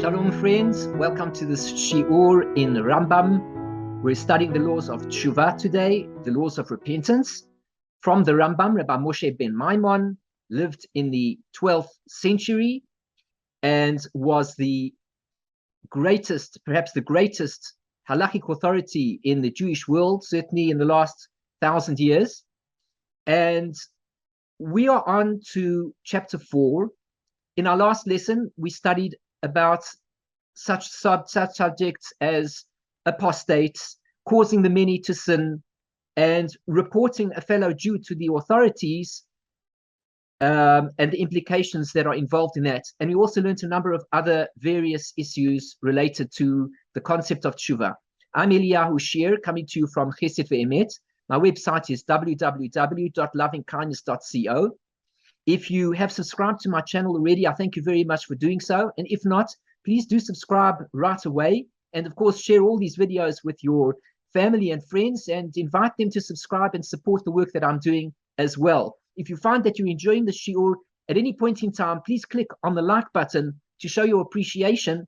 Shalom friends, welcome to this Shiur in Rambam. We're studying the laws of Teshuvah today, the laws of repentance. From the Rambam, Rabbi Moshe ben Maimon lived in the 12th century and was the greatest, perhaps the greatest halachic authority in the Jewish world, certainly in the last 1,000 years. And we are on to chapter 4. In our last lesson, we studied about such subjects as apostates, causing the many to sin, and reporting a fellow Jew to the authorities, and the implications that are involved in that. And we also learned a number of other various issues related to the concept of Teshuvah. I'm Eliyahu Shir, coming to you from Chesed Ve'emet. My website is www.lovingkindness.co. If you have subscribed to my channel already, I thank you very much for doing so. And if not, please do subscribe right away. And of course, share all these videos with your family and friends and invite them to subscribe and support the work that I'm doing as well. If you find that you're enjoying the shiur at any point in time, please click on the like button to show your appreciation.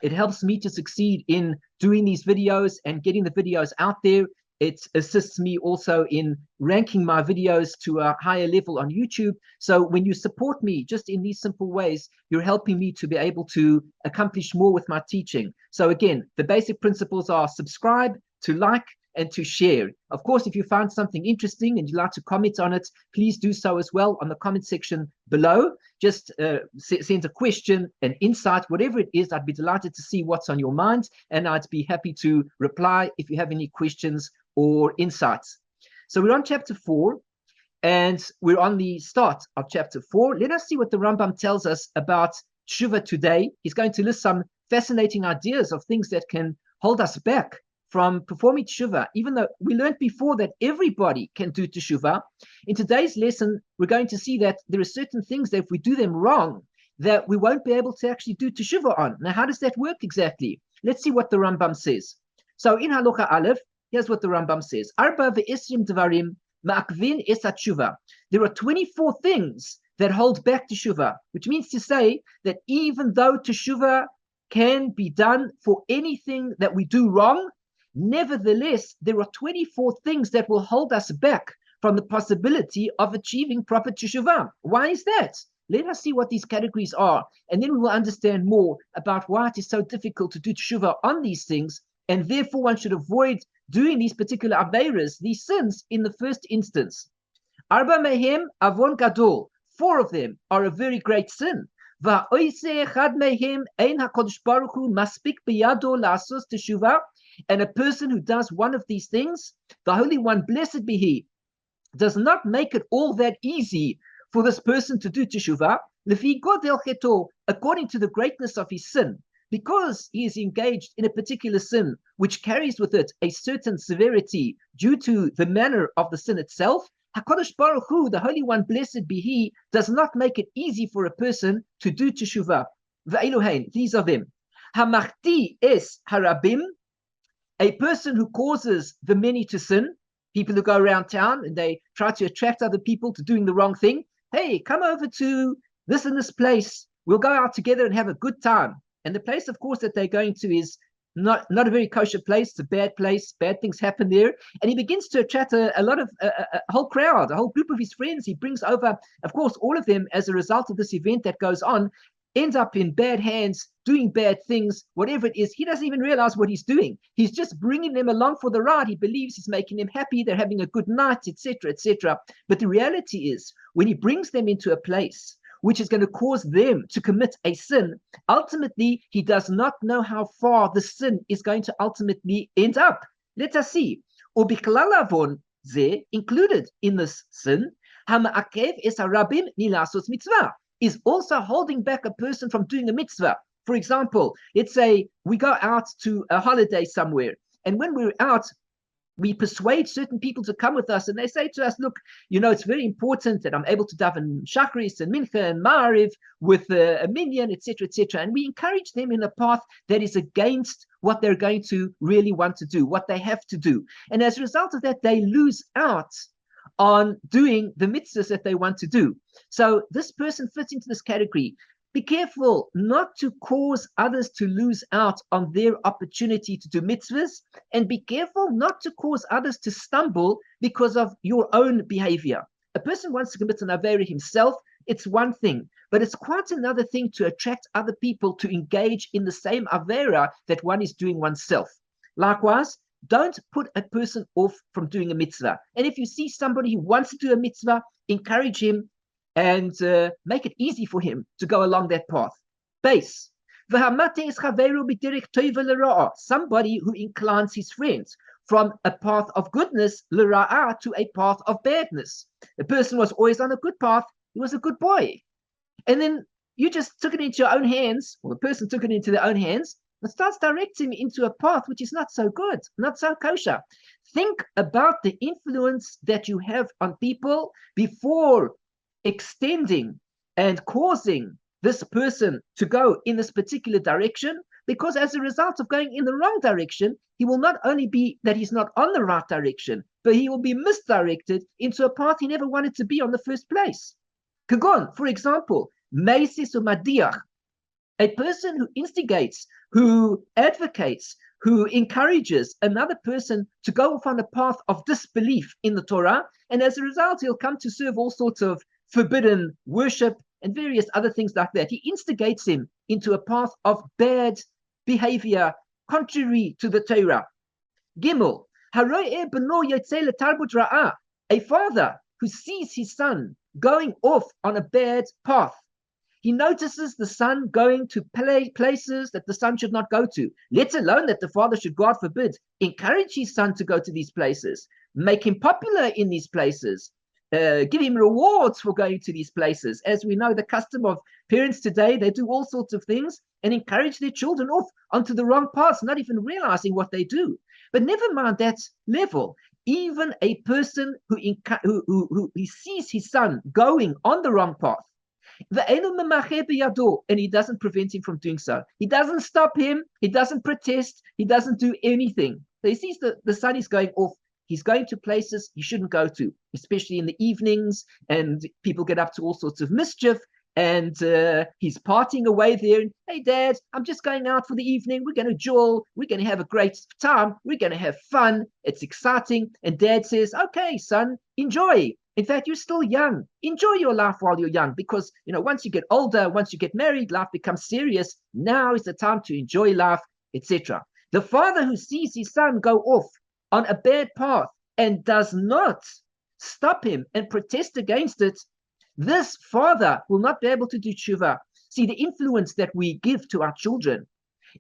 It helps me to succeed in doing these videos and getting the videos out there. It assists me also in ranking my videos to a higher level on YouTube. So when you support me just in these simple ways, you're helping me to be able to accomplish more with my teaching. So again, the basic principles are subscribe, to like, and to share. Of course, if you found something interesting and you'd like to comment on it, please do so as well on the comment section below. Just send a question, an insight, whatever it is. I'd be delighted to see what's on your mind, and I'd be happy to reply if you have any questions or insights. So we're on chapter 4, and we're on the start of chapter 4. Let us see what the Rambam tells us about Teshuvah today. He's going to list some fascinating ideas of things that can hold us back from performing Teshuvah, even though we learned before that everybody can do Teshuvah. In today's lesson, we're going to see that there are certain things that if we do them wrong, that we won't be able to actually do Teshuvah on. Now, how does that work exactly? Let's see what the Rambam says. So in Halacha Aleph, here's what the Rambam says. Arba ve'esrim dvarim ma'akvin es hateshuvah. There are 24 things that hold back Teshuvah, which means to say that even though Teshuvah can be done for anything that we do wrong, nevertheless, there are 24 things that will hold us back from the possibility of achieving proper Teshuvah. Why is that? Let us see what these categories are, and then we will understand more about why it is so difficult to do Teshuvah on these things, and therefore one should avoid doing these particular aveiros, these sins, in the first instance. Arba mehem avon gadol. 4 of them are a very great sin. Va'oise echad mehem ein HaKadosh Baruch Hu maspik biyado la'asos teshuvah. And a person who does one of these things, the Holy One, blessed be He, does not make it all that easy for this person to do teshuvah, lefi godel cheto, according to the greatness of his sin, because he is engaged in a particular sin which carries with it a certain severity due to the manner of the sin itself. HaKadosh Baruch Hu, the Holy One, blessed be He, does not make it easy for a person to do teshuvah. Ve'eluhain, these are them. Hamachti es harabim, a person who causes the many to sin, people who go around town and they try to attract other people to doing the wrong thing. Hey, come over to this and this place. We'll go out together and have a good time. And the place, of course, that they're going to is not a very kosher place. It's a bad place. Bad things happen there. And he begins to attract a whole crowd, a whole group of his friends. He brings over, of course, all of them as a result of this event that goes on, ends up in bad hands, doing bad things, whatever it is. He doesn't even realize what he's doing. He's just bringing them along for the ride. He believes he's making them happy. They're having a good night, etc., etc. But the reality is, when he brings them into a place which is going to cause them to commit a sin, ultimately, he does not know how far the sin is going to ultimately end up. Let us see. Ubiklalavon ze, included in this sin, hama'akev es harabim milasos mitzvah, is also holding back a person from doing a mitzvah. For example, let's say we go out to a holiday somewhere, and when we're out, we persuade certain people to come with us, and they say to us, look, you know, it's very important that I'm able to daven Shachris and Mincha and Ma'ariv with a minyan, etc., etc. And we encourage them in a path that is against what they're going to really want to do, what they have to do. And as a result of that, they lose out on doing the mitzvahs that they want to do. So this person fits into this category. Be careful not to cause others to lose out on their opportunity to do mitzvahs, and be careful not to cause others to stumble because of your own behavior. A person wants to commit an avera himself, it's one thing, but it's quite another thing to attract other people to engage in the same avera that one is doing oneself. Likewise, don't put a person off from doing a mitzvah. And if you see somebody who wants to do a mitzvah, encourage him and make it easy for him to go along that path. Base. Somebody who inclines his friends from a path of goodness to a path of badness. The person was always on a good path. He was a good boy. And then you just took it into your own hands, or the person took it into their own hands, and starts directing me into a path which is not so good, not so kosher. Think about the influence that you have on people before extending and causing this person to go in this particular direction, because as a result of going in the wrong direction, he will not only be that he's not on the right direction, but he will be misdirected into a path he never wanted to be on the first place. Kagon, for example, Meisis or Madiach, a person who instigates, who advocates, who encourages another person to go off on a path of disbelief in the Torah, and as a result, he'll come to serve all sorts of forbidden worship and various other things like that. He instigates him into a path of bad behavior, contrary to the Torah. Gimel, a father who sees his son going off on a bad path. He notices the son going to places that the son should not go to, let alone that the father should, God forbid, encourage his son to go to these places, make him popular in these places, give him rewards for going to these places. As we know, the custom of parents today, they do all sorts of things and encourage their children off onto the wrong paths, not even realizing what they do. But never mind that level. Even a person who sees his son going on the wrong path, and he doesn't prevent him from doing so. He doesn't stop him. He doesn't protest. He doesn't do anything. So he sees the son is going off. He's going to places he shouldn't go to, especially in the evenings, and people get up to all sorts of mischief, and he's partying away there. And, hey, Dad, I'm just going out for the evening. We're going to jewel. We're going to have a great time. We're going to have fun. It's exciting. And Dad says, okay, son, enjoy. In fact, you're still young. Enjoy your life while you're young, because, once you get older, once you get married, life becomes serious. Now is the time to enjoy life, etc. The father who sees his son go off on a bad path and does not stop him and protest against it, this father will not be able to do tshuva. See, the influence that we give to our children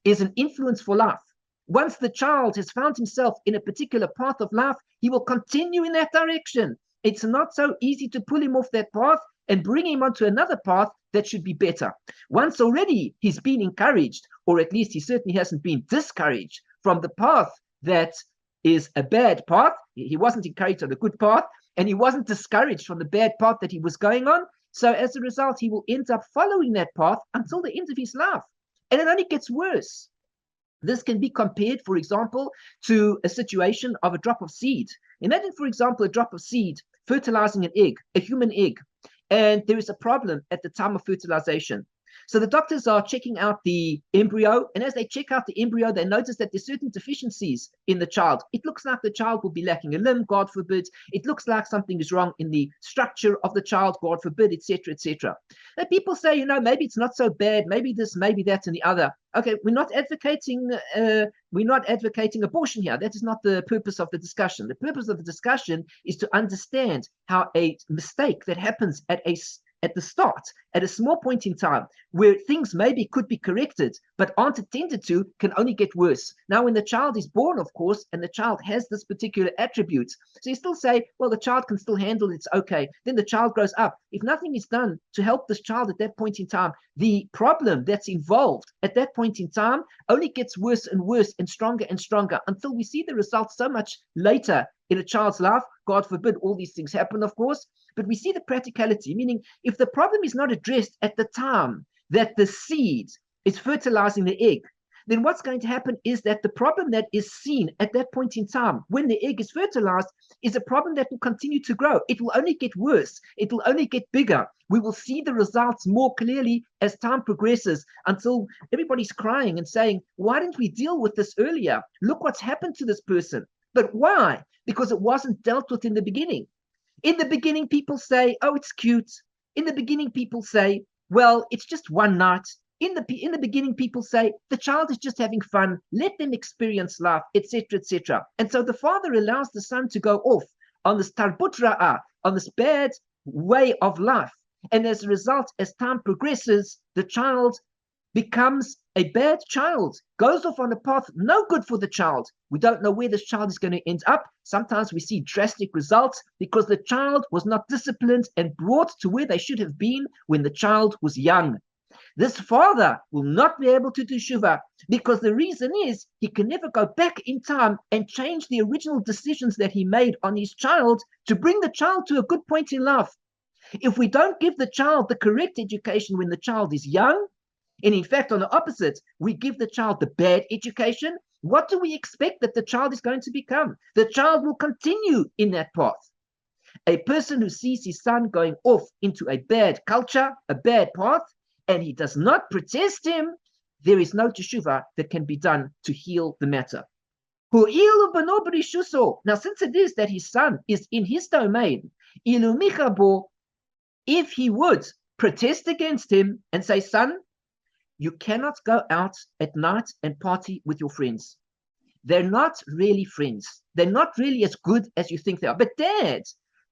is an influence for life. Once the child has found himself in a particular path of life, he will continue in that direction. It's not so easy to pull him off that path and bring him onto another path that should be better. Once already he's been encouraged, or at least he certainly hasn't been discouraged from the path that is a bad path. He wasn't encouraged on a good path, and he wasn't discouraged from the bad path that he was going on. So as a result, he will end up following that path until the end of his life. And it only gets worse. This can be compared, for example, to a situation of a drop of seed. Imagine, for example, a drop of seed fertilizing an egg, a human egg, and there is a problem at the time of fertilization. So the doctors are checking out the embryo, and as they check out the embryo, they notice that there's certain deficiencies in the child. It looks like the child will be lacking a limb, God forbid. It looks like something is wrong in the structure of the child, God forbid, etc., etc. And people say, maybe it's not so bad, maybe this, maybe that, and the other. Okay, we're not advocating abortion here. That is not the purpose of the discussion. The purpose of the discussion is to understand how a mistake that happens at the start, at a small point in time, where things maybe could be corrected, but aren't attended to, can only get worse. Now, when the child is born, of course, and the child has this particular attribute, so you still say, well, the child can still handle it, it's okay. Then the child grows up. If nothing is done to help this child at that point in time, the problem that's involved at that point in time only gets worse and worse and stronger until we see the results so much later in a child's life. God forbid all these things happen, of course, but we see the practicality, meaning if the problem is not addressed at the time that the seed is fertilizing the egg, then what's going to happen is that the problem that is seen at that point in time, when the egg is fertilized, is a problem that will continue to grow. It will only get worse. It will only get bigger. We will see the results more clearly as time progresses, until everybody's crying and saying, why didn't we deal with this earlier? Look what's happened to this person. But why? Because it wasn't dealt with in the beginning. In the beginning, people say, oh, it's cute. In the beginning, people say, well, it's just one night. In the beginning, people say the child is just having fun. Let them experience life, etc., etc. And so the father allows the son to go off on this tarbut ra'ah, on this bad way of life. And as a result, as time progresses, the child becomes a bad child, goes off on a path no good for the child. We don't know where this child is going to end up. Sometimes we see drastic results because the child was not disciplined and brought to where they should have been when the child was young. This father will not be able to do teshuvah because the reason is he can never go back in time and change the original decisions that he made on his child to bring the child to a good point in life. If we don't give the child the correct education when the child is young, and in fact, on the opposite, we give the child the bad education, what do we expect that the child is going to become? The child will continue in that path. A person who sees his son going off into a bad culture, a bad path, and he does not protest him, there is no teshuvah that can be done to heal the matter. Now, since it is that his son is in his domain, if he would protest against him and say, son, you cannot go out at night and party with your friends. They're not really friends. They're not really as good as you think they are. But dad,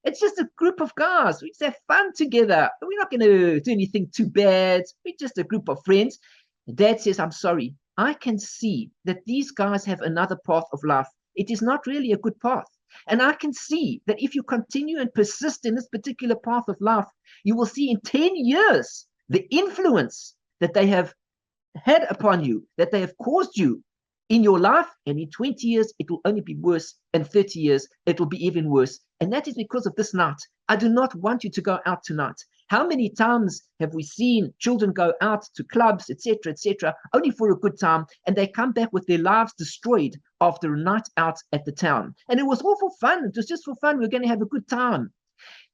it's just a group of guys. We just have fun together. We're not going to do anything too bad. We're just a group of friends. And dad says, I'm sorry. I can see that these guys have another path of life. It is not really a good path. And I can see that if you continue and persist in this particular path of life, you will see in 10 years the influence that they have had upon you, that they have caused you in your life, and in 20 years it will only be worse, and 30 years it will be even worse. And that is because of this night. I do not want you to go out tonight. How many times have we seen children go out to clubs, etc., only for a good time, and they come back with their lives destroyed after a night out at the town? And it was all for fun. It was just for fun. We're going to have a good time.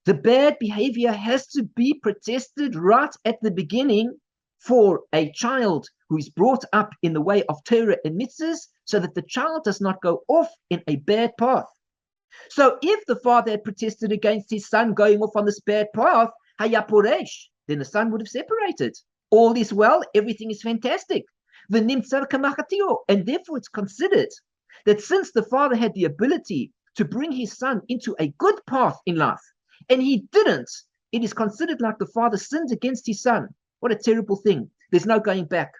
The bad behavior has to be protested right at the beginning for a child who is brought up in the way of Torah and Mitzvahs, so that the child does not go off in a bad path. So if the father had protested against his son going off on this bad path, hayaporesh, then the son would have separated. All is well, everything is fantastic. And therefore it's considered that since the father had the ability to bring his son into a good path in life, and he didn't, it is considered like the father sinned against his son. What a terrible thing. There's no going back.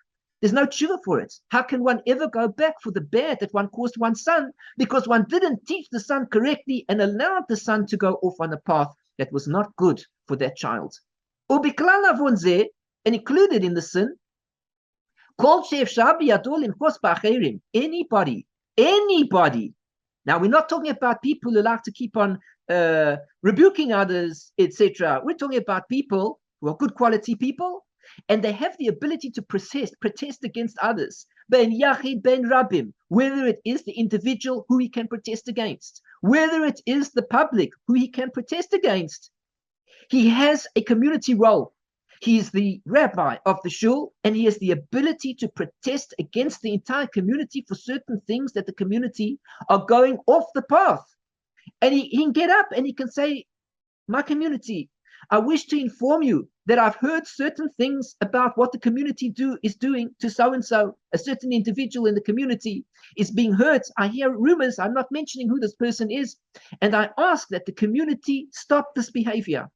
There's no teshuvah for it. How can one ever go back for the bad that one caused one's son because one didn't teach the son correctly and allowed the son to go off on a path that was not good for that child? And included in the sin, anybody. Now, we're not talking about people who like to keep on rebuking others, etc. We're talking about people who are good quality people, and they have the ability to protest against others. Ben Yachid, Ben Rabim, whether it is the individual who he can protest against, whether it is the public who he can protest against. He has a community role. He is the rabbi of the shul, and he has the ability to protest against the entire community for certain things that the community are going off the path. And he can get up and he can say, my community, I wish to inform you that I've heard certain things about what the community is doing to so-and-so. A certain individual in the community is being hurt. I hear rumors. I'm not mentioning who this person is. And I ask that the community stop this behavior.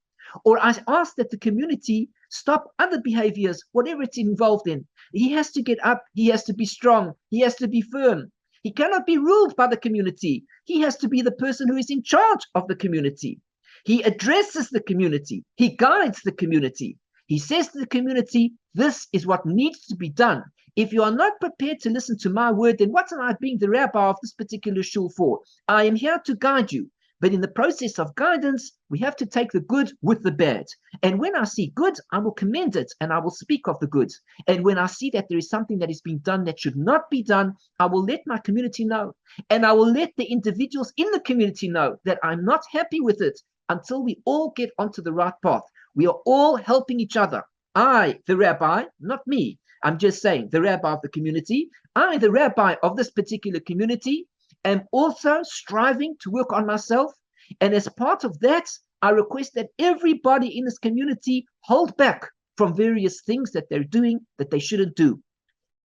Or I ask that the community stop other behaviors, whatever it's involved in. He has to get up. He has to be strong. He has to be firm. He cannot be ruled by the community. He has to be the person who is in charge of the community. He addresses the community. He guides the community. He says to the community, this is what needs to be done. If you are not prepared to listen to my word, then what am I being the rabbi of this particular shul for? I am here to guide you. But in the process of guidance, we have to take the good with the bad. And when I see good, I will commend it and I will speak of the good. And when I see that there is something that is being done that should not be done, I will let my community know. And I will let the individuals in the community know that I'm not happy with it until we all get onto the right path. We are all helping each other. I, the rabbi, not me, I'm just saying the rabbi of the community, I, the rabbi of this particular community, am also striving to work on myself. And as part of that, I request that everybody in this community hold back from various things that they're doing that they shouldn't do.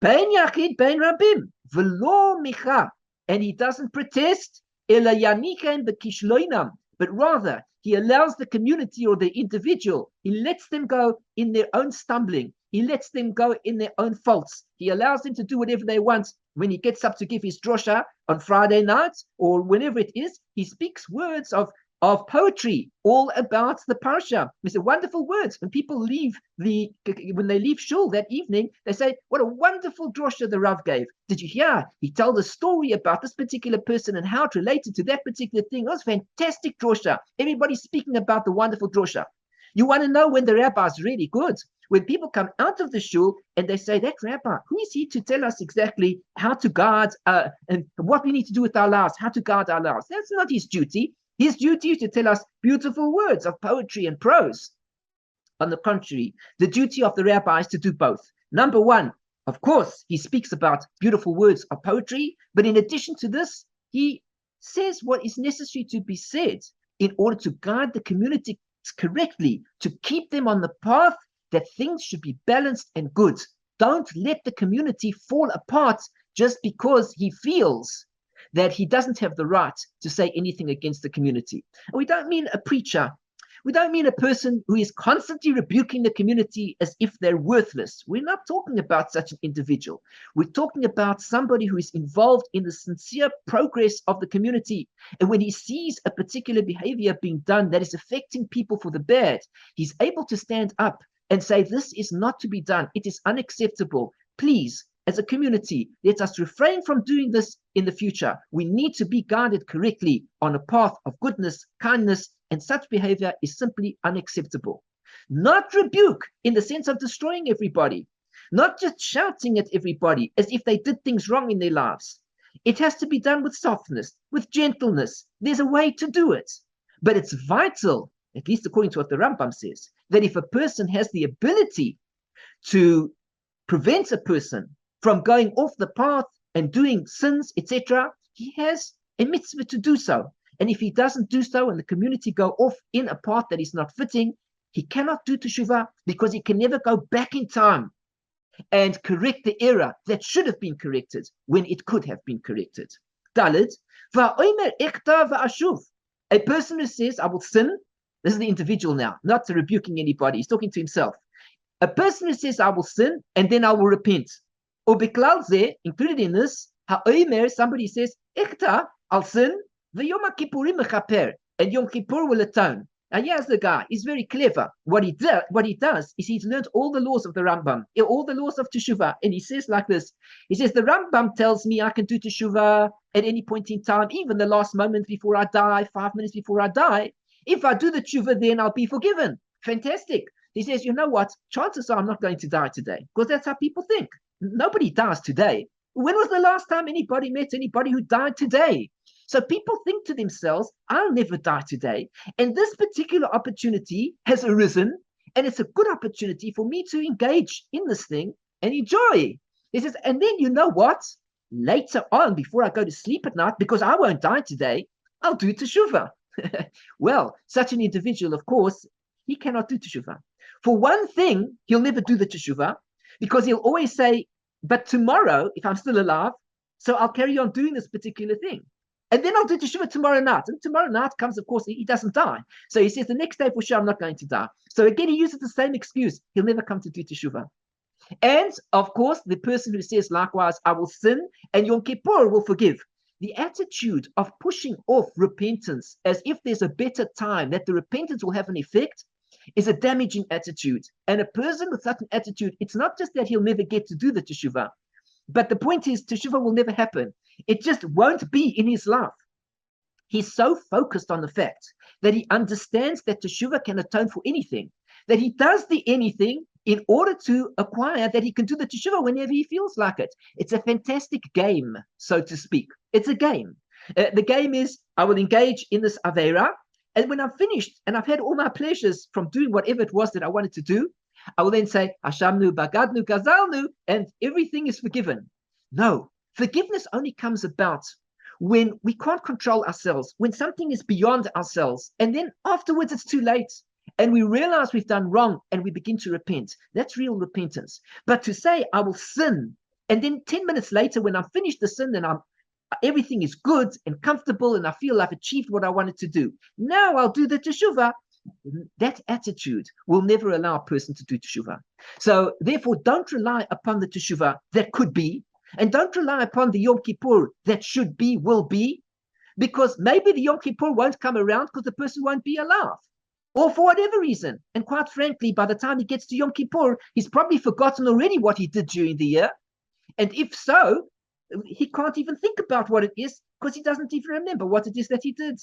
Bein yachid, bein rabim, v'lo micha. And he doesn't protest, ela yanichen b'kishloinam, but rather he allows the community or the individual, he lets them go in their own stumbling. He lets them go in their own faults. He allows them to do whatever they want. When he gets up to give his drosha on Friday nights or whenever it is, he speaks words of poetry all about the parsha. These are wonderful words. When people leave when they leave shul that evening, they say, what a wonderful drosha the Rav gave. Did you hear? He told a story about this particular person and how it related to that particular thing. It was fantastic drosha. Everybody's speaking about the wonderful drosha. You want to know when the rabbi is really good? When people come out of the shul and they say, that rabbi, who is he to tell us exactly how to guard and what we need to do with our lives, how to guard our lives? That's not his duty. His duty is to tell us beautiful words of poetry and prose. On the contrary, the duty of the rabbi is to do both. Number one, of course, he speaks about beautiful words of poetry, but in addition to this, he says what is necessary to be said in order to guide the community correctly, to keep them on the path that things should be balanced and good. Don't let the community fall apart just because he feels that he doesn't have the right to say anything against the community. And we don't mean a preacher. We don't mean a person who is constantly rebuking the community as if they're worthless. We're not talking about such an individual. We're talking about somebody who is involved in the sincere progress of the community. And when he sees a particular behavior being done that is affecting people for the bad, he's able to stand up and say, this is not to be done. It is unacceptable. Please, as a community, let us refrain from doing this in the future. We need to be guided correctly on a path of goodness, kindness, and such behavior is simply unacceptable. Not rebuke in the sense of destroying everybody, not just shouting at everybody as if they did things wrong in their lives. It has to be done with softness, with gentleness. There's a way to do it. But it's vital, at least according to what the Rambam says, that if a person has the ability to prevent a person from going off the path and doing sins, etc., he has a mitzvah to do so. And if he doesn't do so and the community go off in a path that is not fitting, he cannot do teshuvah because he can never go back in time and correct the error that should have been corrected when it could have been corrected. Dalet, a person who says, I will sin, this is the individual now, not rebuking anybody, he's talking to himself. A person who says, I will sin, and then I will repent. Or included in this, somebody says, I'll sin, and Yom Kippur will atone. Now here's the guy, he's very clever. What he does is he's learned all the laws of the Rambam, all the laws of Teshuvah, and he says like this, he says, the Rambam tells me I can do Teshuvah at any point in time, even the last moment before I die, 5 minutes before I die. If I do the Teshuvah, then I'll be forgiven. Fantastic. He says, you know what, chances are I'm not going to die today, because that's how people think. Nobody dies today. When was the last time anybody met anybody who died today? So people think to themselves, I'll never die today. And this particular opportunity has arisen, and it's a good opportunity for me to engage in this thing and enjoy. He says, and then you know what? Later on, before I go to sleep at night, because I won't die today, I'll do teshuvah. Well, such an individual, of course, he cannot do teshuvah. For one thing, he'll never do the teshuvah, because he'll always say, but tomorrow, if I'm still alive, so I'll carry on doing this particular thing. And then I'll do teshuvah tomorrow night. And tomorrow night comes, of course, he doesn't die. So he says, the next day for sure, I'm not going to die. So again, he uses the same excuse. He'll never come to do teshuvah. And of course, the person who says, likewise, I will sin and Yom Kippur will forgive. The attitude of pushing off repentance as if there's a better time, that the repentance will have an effect, is a damaging attitude. And a person with such an attitude, it's not just that he'll never get to do the teshuvah, but the point is teshuvah will never happen. It just won't be in his life. He's so focused on the fact that he understands that teshuvah can atone for anything, that he does the anything in order to acquire that he can do the teshuvah whenever he feels like it. It's a fantastic game, so to speak. It's a game. The game is, I will engage in this avera, and when I'm finished and I've had all my pleasures from doing whatever it was that I wanted to do, I will then say, Hashamnu, Bagadnu, Gazalnu, and everything is forgiven. No, forgiveness only comes about when we can't control ourselves, when something is beyond ourselves, and then afterwards it's too late. And we realize we've done wrong and we begin to repent. That's real repentance. But to say, I will sin, and then 10 minutes later, when I'm finished the sin and everything is good and comfortable and I feel I've achieved what I wanted to do, now I'll do the teshuvah. That attitude will never allow a person to do teshuvah. So therefore, don't rely upon the teshuvah that could be, and don't rely upon the Yom Kippur that should be, will be, because maybe the Yom Kippur won't come around because the person won't be alive, or for whatever reason. And quite frankly, by the time he gets to Yom Kippur, he's probably forgotten already what he did during the year. And if so, he can't even think about what it is because he doesn't even remember what it is that he did.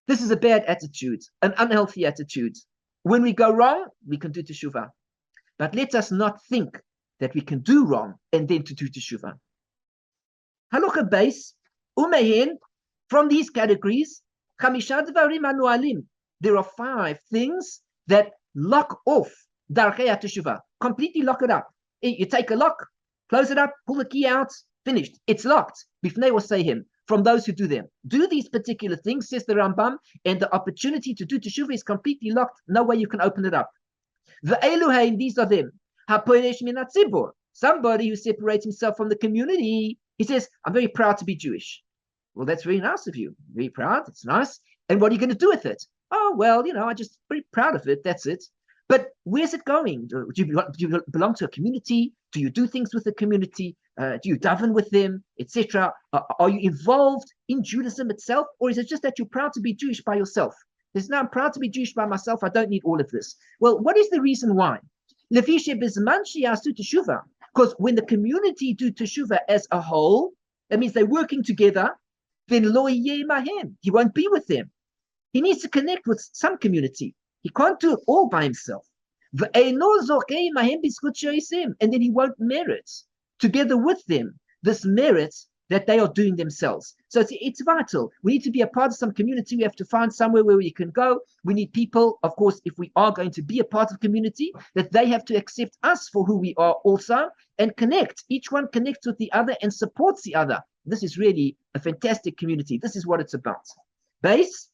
This is a bad attitude, an unhealthy attitude. When we go wrong, we can do teshuvah. But let us not think that we can do wrong and then to do teshuvah. Halacha base, umehen, from these categories, chamisha dvarim anualim. There are 5 things that lock off darchei teshuvah, completely lock it up. You take a lock, close it up, pull the key out, finished. It's locked. Bifnei wasehim, from those who do them. Do these particular things, says the Rambam, and the opportunity to do teshuvah is completely locked. No way you can open it up. Ve'eluhain, these are them. Haporesh min hatzibur, somebody who separates himself from the community. He says, I'm very proud to be Jewish. Well, that's very nice of you. Very proud. It's nice. And what are you going to do with it? Oh, well, I'm just very proud of it. That's it. But where's it going? Do you belong to a community? Do you do things with the community? Do you daven with them, etc.? Are you involved in Judaism itself? Or is it just that you're proud to be Jewish by yourself? There's no, I'm proud to be Jewish by myself. I don't need all of this. Well, what is the reason why? Because when the community do teshuvah as a whole, that means they're working together, then lo yeh mahem, he won't be with them. He needs to connect with some community. He can't do it all by himself. And then he won't merit together with them this merit that they are doing themselves. So it's vital. We need to be a part of some community. We have to find somewhere where we can go. We need people, of course, if we are going to be a part of community, that they have to accept us for who we are also and connect. Each one connects with the other and supports the other. This is really a fantastic community. This is what it's about. Base.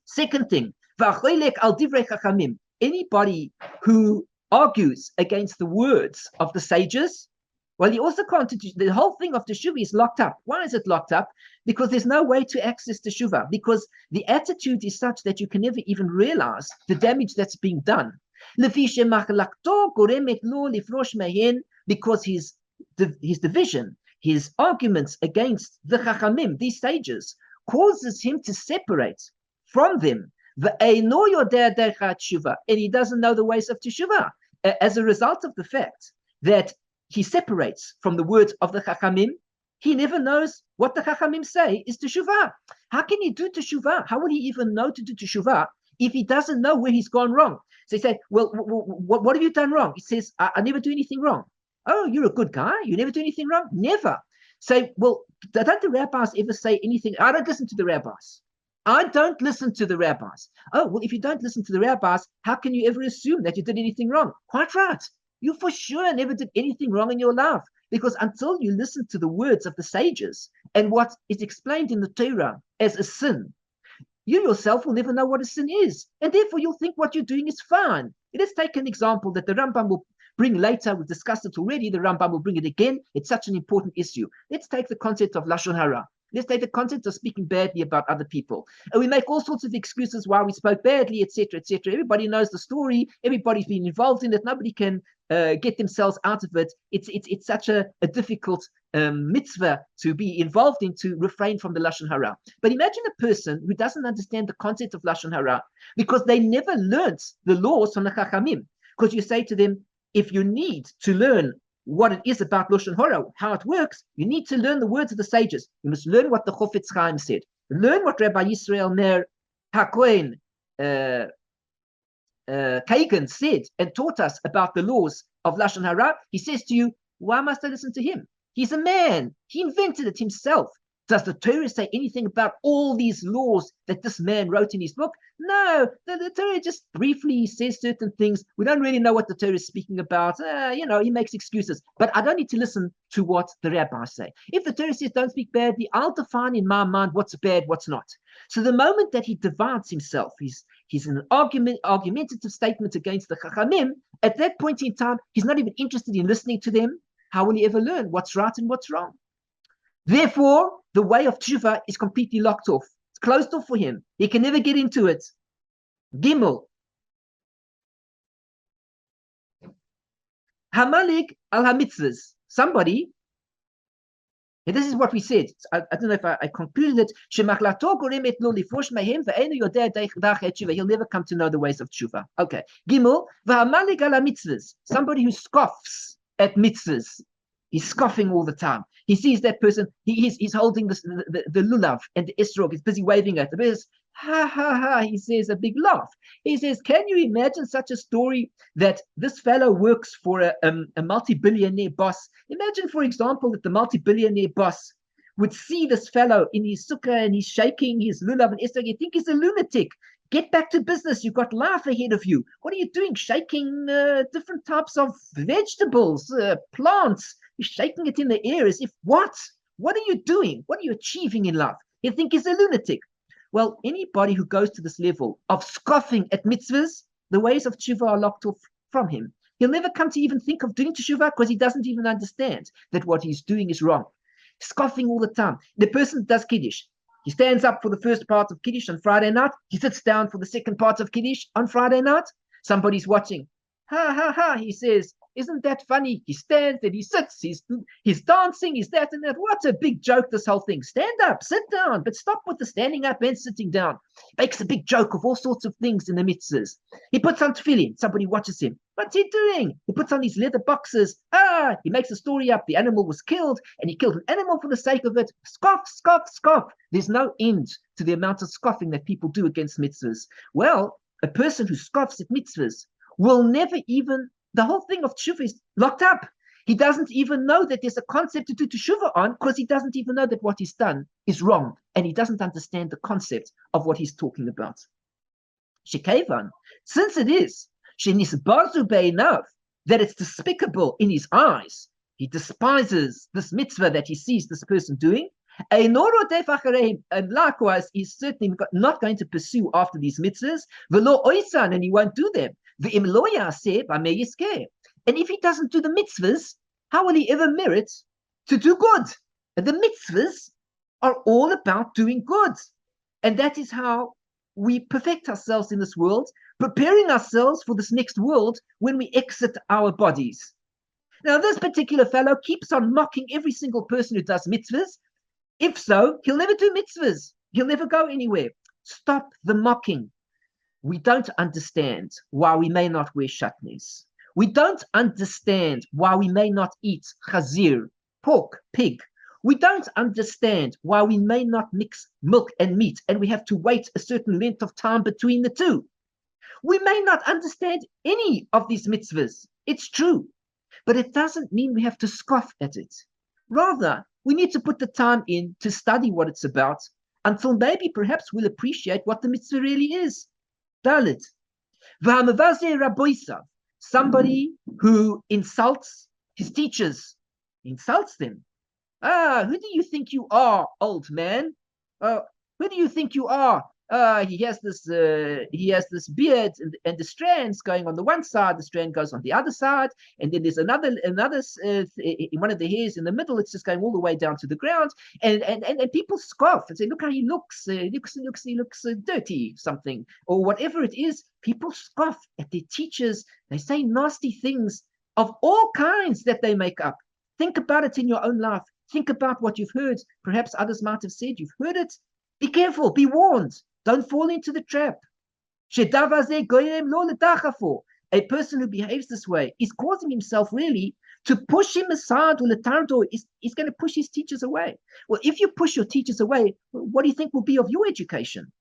Second thing, anybody who argues against the words of the sages, well, he also can't. The whole thing of teshuvah is locked up. Why is it locked up? Because there's no way to access teshuvah, because the attitude is such that you can never even realize the damage that's being done. Because his division, his arguments against the chachamim, these sages, causes him to separate from them, and he doesn't know the ways of teshuvah. As a result of the fact that he separates from the words of the chachamim, he never knows what the chachamim say is teshuvah. How can he do teshuvah? How will he even know to do teshuvah if he doesn't know where he's gone wrong? So he said, well, what have you done wrong? He says, I never do anything wrong. Oh, you're a good guy. You never do anything wrong? Never. Say, well, don't the rabbis ever say anything? I don't listen to the rabbis. I don't listen to the rabbis. Oh, well, if you don't listen to the rabbis, how can you ever assume that you did anything wrong? Quite right. You for sure never did anything wrong in your life, because until you listen to the words of the sages and what is explained in the Torah as a sin, you yourself will never know what a sin is. And therefore, you'll think what you're doing is fine. Let's take an example that the Rambam will bring later. We've discussed it already. The Rambam will bring it again. It's such an important issue. Let's take the concept of Lashon Hara. Let's take the concept of speaking badly about other people. And we make all sorts of excuses why we spoke badly, etc., etc. Everybody knows the story. Everybody's been involved in it. Nobody can get themselves out of it. It's such a difficult mitzvah to be involved in, to refrain from the Lashon Hara. But imagine a person who doesn't understand the concept of Lashon Hara because they never learnt the laws from the Chachamim. Because you say to them, if you need to learn what it is about Lashon Hara, how it works, you need to learn the words of the sages. You must learn what the Chofetz Chaim said. learn what Rabbi Yisrael Ner HaKohen Kagan said and taught us about the laws of Lashon Hara, he says to you, why must I listen to him? He's a man. He invented it himself. Does the Torah say anything about all these laws that this man wrote in his book? No, the Torah just briefly says certain things. We don't really know what the Torah is speaking about. He makes excuses. But I don't need to listen to what the rabbis say. If the Torah says don't speak badly, I'll define in my mind what's bad, what's not. So the moment that he divides himself, he's in an argumentative statement against the Chachamim, at that point in time, he's not even interested in listening to them. How will he ever learn what's right and what's wrong? Therefore, the way of Teshuvah is completely locked off. It's closed off for him. He can never get into it. Gimel. Hamalik al hamitzvahs. Somebody, and this is what we said. I don't know if I concluded it. He'll never come to know the ways of Teshuvah. Okay. Gimel. V'hamalik al hamitzvahs. Somebody who scoffs at mitzvahs. He's scoffing all the time. He sees that person, he's holding the lulav and the esrog, he's busy waving at the person. Ha ha ha, he says, a big laugh. He says, can you imagine such a story that this fellow works for a multi-billionaire boss? Imagine, for example, that the multi-billionaire boss would see this fellow in his sukkah and he's shaking his lulav and esrog. You think he's a lunatic. Get back to business. You've got life ahead of you. What are you doing? Shaking different types of vegetables, plants. You're shaking it in the air as if, what? What are you doing? What are you achieving in life? You think he's a lunatic. Well, anybody who goes to this level of scoffing at mitzvahs, the ways of teshuvah are locked off from him. He'll never come to even think of doing teshuvah because he doesn't even understand that what he's doing is wrong. Scoffing all the time. The person does kiddush. He stands up for the first part of Kiddush on Friday night. He sits down for the second part of Kiddush on Friday night. Somebody's watching. Ha, ha, ha, he says. Isn't that funny? He stands and he sits. He's dancing. He's that and that. What a big joke, this whole thing. Stand up, sit down, but stop with the standing up and sitting down. Makes a big joke of all sorts of things in the mitzvahs. He puts on tefillin. Somebody watches him. What's he doing? He puts on these leather boxes. He makes a story up. The animal was killed, and he killed an animal for the sake of it. Scoff, scoff, scoff. There's no end to the amount of scoffing that people do against mitzvahs. Well, a person who scoffs at mitzvahs will never even, the whole thing of teshuvah is locked up. He doesn't even know that there's a concept to do teshuvah on because he doesn't even know that what he's done is wrong, and he doesn't understand the concept of what he's talking about. Shekevan, since it is enough that it's despicable in his eyes, he despises this mitzvah that he sees this person doing, and likewise he's certainly not going to pursue after these mitzvahs, and he won't do them. And if he doesn't do the mitzvahs, how will he ever merit to do good? And the mitzvahs are all about doing good, and that is how we perfect ourselves in this world, preparing ourselves for this next world when we exit our bodies. Now, this particular fellow keeps on mocking every single person who does mitzvahs. If so, he'll never do mitzvahs. He'll never go anywhere. Stop the mocking. We don't understand why we may not wear shatnez. We don't understand why we may not eat chazir, pork, pig. We don't understand why we may not mix milk and meat and we have to wait a certain length of time between the two. We may not understand any of these mitzvahs. It's true. But it doesn't mean we have to scoff at it. Rather, we need to put the time in to study what it's about until maybe perhaps we'll appreciate what the mitzvah really is. Dalit. Somebody who insults his teachers, insults them. Who do you think you are, old man? Who do you think you are? He has this beard and the strands going on the one side, the strand goes on the other side, and then there's another one of the hairs in the middle. It's just going all the way down to the ground, and people scoff and say, "Look how he looks. He looks dirty, something or whatever it is." People scoff at their teachers. They say nasty things of all kinds that they make up. Think about it in your own life. Think about what you've heard. Perhaps others might have said you've heard it. Be careful. Be warned. Don't fall into the trap. A person who behaves this way is causing himself really To push him aside, is going to push his teachers away. Well, if you push your teachers away, what do you think will be of your education?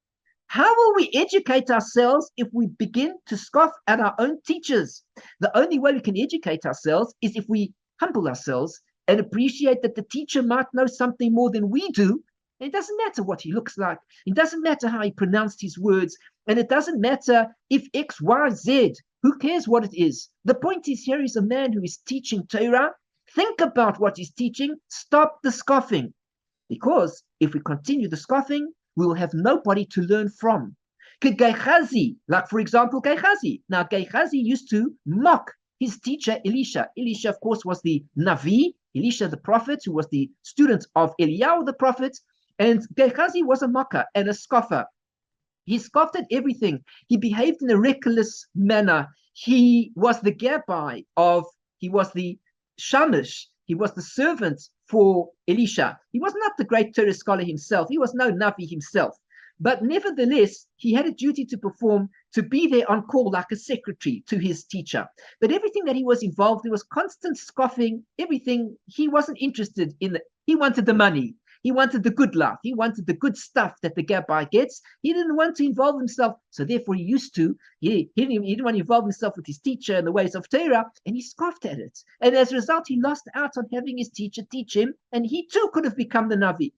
How will we educate ourselves if we begin to scoff at our own teachers? The only way we can educate ourselves is if we humble ourselves and appreciate that the teacher might know something more than we do. And it doesn't matter what he looks like. It doesn't matter how he pronounced his words. And it doesn't matter if X, Y, Z. Who cares what it is? The point is, here is a man who is teaching Torah. Think about what he's teaching. Stop the scoffing. Because if we continue the scoffing, we will have nobody to learn from. Like, for example, Gehazi. Now, Gehazi used to mock his teacher, Elisha. Elisha, of course, was the Navi. Elisha, the prophet, who was the student of Eliyahu, the prophet. And Gehazi was a mocker and a scoffer. He scoffed at everything. He behaved in a reckless manner. He was the Gabbai he was the Shamish. He was the servant for Elisha. He was not the great Torah scholar himself. He was no Navi himself. But nevertheless, he had a duty to perform, to be there on call like a secretary to his teacher. But everything that he was involved in was constant scoffing, everything. He wasn't interested in it. He wanted the money. He wanted the good life. He wanted the good stuff that the Gabbai gets. He didn't want to involve himself. So therefore he didn't want to involve himself with his teacher in the ways of Torah, and he scoffed at it. And as a result, he lost out on having his teacher teach him, and he too could have become the Navi.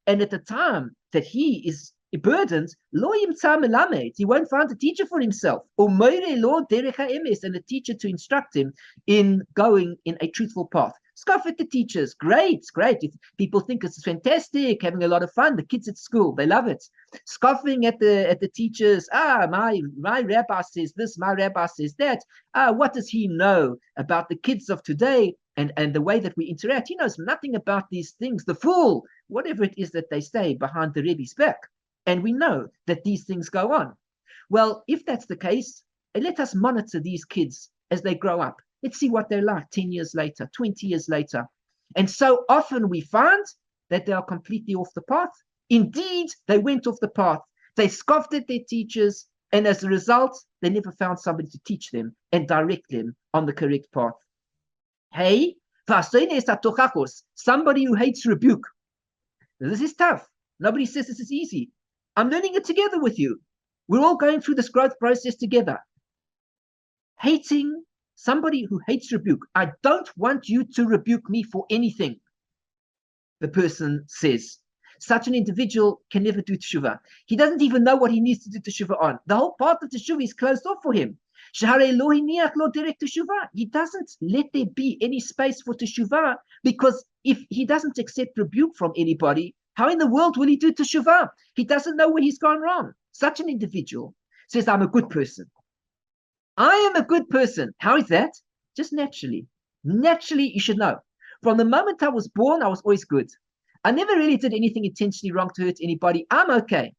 And at the time that he is burdened, he won't find a teacher for himself, and a teacher to instruct him in going in a truthful path. Scoff at the teachers. Great. If people think it's fantastic, having a lot of fun, the kids at school, they love it. Scoffing at the teachers. My rabbi says this, my rabbi says that. What does he know about the kids of today and the way that we interact? He knows nothing about these things. The fool, whatever it is that they say behind the Rebbe's back. And we know that these things go on. Well, if that's the case, let us monitor these kids as they grow up. Let's see what they're like 10 years later, 20 years later. And so often we find that they are completely off the path. Indeed, they went off the path. They scoffed at their teachers, and as a result, they never found somebody to teach them and direct them on the correct path. Hey, somebody who hates rebuke. This is tough. Nobody says this is easy. I'm learning it together with you. We're all going through this growth process together. Somebody who hates rebuke. I don't want you to rebuke me for anything, the person says. Such an individual can never do teshuvah. He doesn't even know what he needs to do teshuvah on. The whole path of teshuvah is closed off for him. He doesn't let there be any space for teshuvah, because if he doesn't accept rebuke from anybody, how in the world will he do teshuvah? He doesn't know where he's gone wrong. Such an individual says, I'm a good person. I am a good person. How is that? Just naturally. Naturally, you should know. From the moment I was born, I was always good. I never really did anything intentionally wrong to hurt anybody. I'm okay.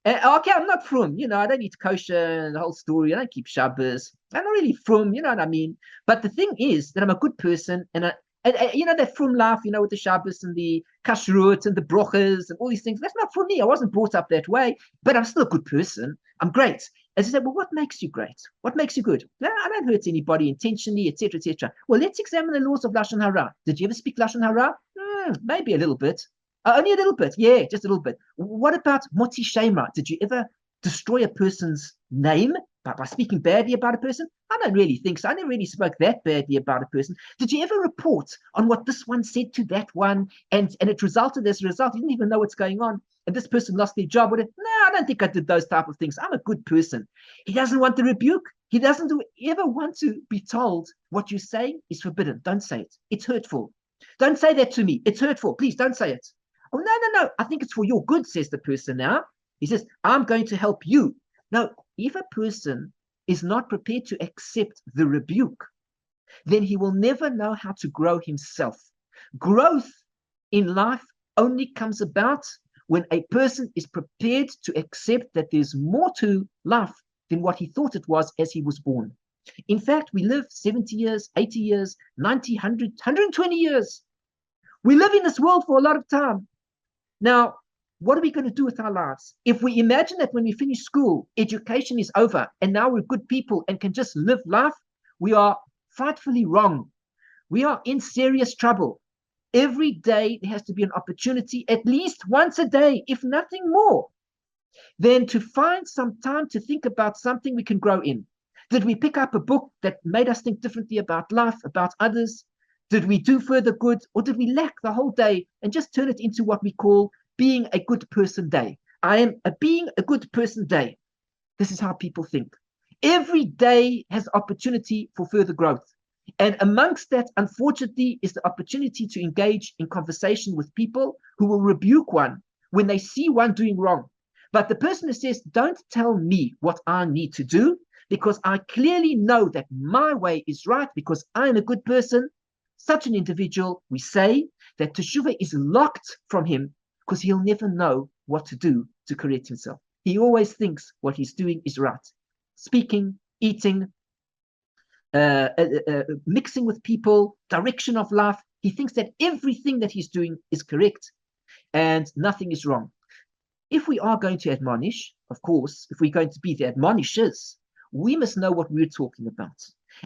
Okay, I'm not frum. I don't eat kosher and the whole story. I don't keep Shabbos. I'm not really frum, you know what I mean? But the thing is that I'm a good person, and that frum life, with the Shabbos and the kashrut and the brochas and all these things. That's not for me. I wasn't brought up that way, but I'm still a good person. I'm great. As I said, well, what makes you great? What makes you good? No, I don't hurt anybody intentionally, etc., etc. Well, let's examine the laws of Lashon Hara. Did you ever speak Lashon Hara? Maybe a little bit. Only a little bit. Yeah, just a little bit. What about Motzi Shema? Did you ever destroy a person's name by speaking badly about a person? I don't really think so. I never really spoke that badly about a person. Did you ever report on what this one said to that one, and it resulted as a result? You didn't even know what's going on, and this person lost their job? No, I don't think I did those type of things. I'm a good person. He doesn't want the rebuke. He doesn't ever want to be told what you say is forbidden. Don't say it. It's hurtful. Don't say that to me. It's hurtful. Please don't say it. Oh, no. I think it's for your good, says the person now. He says, I'm going to help you. Now, if a person is not prepared to accept the rebuke, then he will never know how to grow himself. Growth in life only comes about when a person is prepared to accept that there's more to life than what he thought it was as he was born. In fact, we live 70 years, 80 years, 90, 100, 120 years. We live in this world for a lot of time. Now, what are we going to do with our lives? If we imagine that when we finish school, education is over, and now we're good people and can just live life, we are frightfully wrong. We are in serious trouble. Every day there has to be an opportunity, at least once a day, if nothing more, then to find some time to think about something we can grow in. Did we pick up a book that made us think differently about life, about others? Did we do further good, or did we lack the whole day and just turn it into what we call being a good person day? I am a being a good person day. This is how people think. Every day has opportunity for further growth. And amongst that, unfortunately, is the opportunity to engage in conversation with people who will rebuke one when they see one doing wrong. But the person who says, don't tell me what I need to do, because I clearly know that my way is right, because I'm a good person, such an individual, we say that Teshuvah is locked from him because he'll never know what to do to correct himself. He always thinks what he's doing is right. Speaking, eating, mixing with people, direction of life. He thinks that everything that he's doing is correct and nothing is wrong. If we are going to admonish, of course, if we're going to be the admonishers, we must know what we're talking about.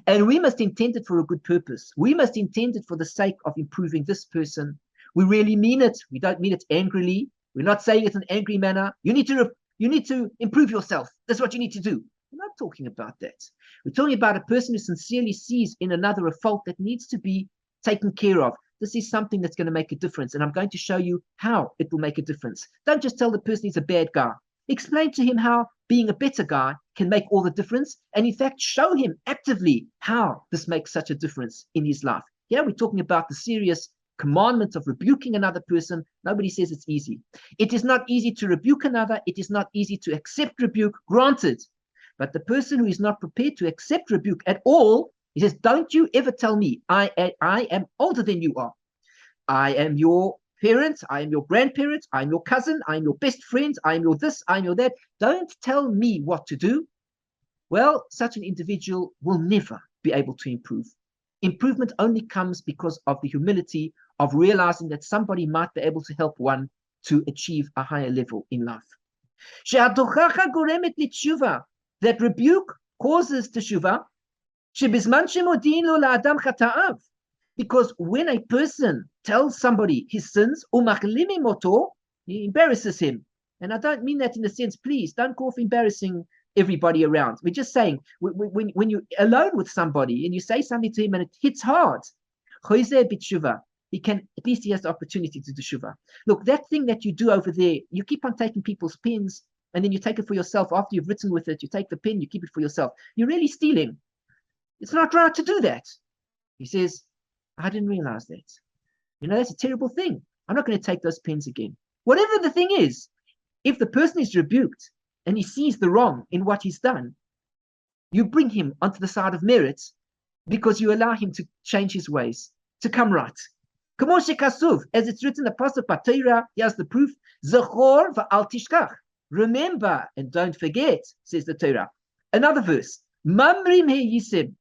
And we must intend it for a good purpose. We must intend it for the sake of improving this person. We really mean it. We don't mean it angrily. We're not saying it in an angry manner. You need to improve yourself. That's what you need to do. We're not talking about that. We're talking about a person who sincerely sees in another a fault that needs to be taken care of. This is something that's going to make a difference, and I'm going to show you how it will make a difference. Don't just tell the person he's a bad guy. Explain to him how being a better guy can make all the difference, and in fact, show him actively how this makes such a difference in his life. Here we're talking about the serious commandment of rebuking another person. Nobody says it's easy. It is not easy to rebuke another. It is not easy to accept rebuke, granted. But the person who is not prepared to accept rebuke at all, he says, don't you ever tell me I am older than you are. I am your parent, I am your grandparent, I am your cousin, I am your best friend, I am your this, I am your that. Don't tell me what to do. Well, such an individual will never be able to improve. Improvement only comes because of the humility of realizing that somebody might be able to help one to achieve a higher level in life. That rebuke causes teshuvah, because when a person tells somebody his sins, he embarrasses him. And I don't mean that in the sense, please, don't go off embarrassing everybody around. We're just saying, when you're alone with somebody and you say something to him and it hits hard, he can, at least he has the opportunity to do teshuvah. Look, that thing that you do over there, you keep on taking people's pens, and then you take it for yourself. After you've written with it, you take the pen, you keep it for yourself. You're really stealing. It's not right to do that. He says, I didn't realize that. You know, that's a terrible thing. I'm not going to take those pens again. Whatever the thing is, if the person is rebuked and he sees the wrong in what he's done, you bring him onto the side of merit because you allow him to change his ways, to come right. As it's written in the Pasuk Torah, here's the proof. Zechor v'al tishkach. Remember and don't forget, says the Torah. Another verse. Mamrim he yisib.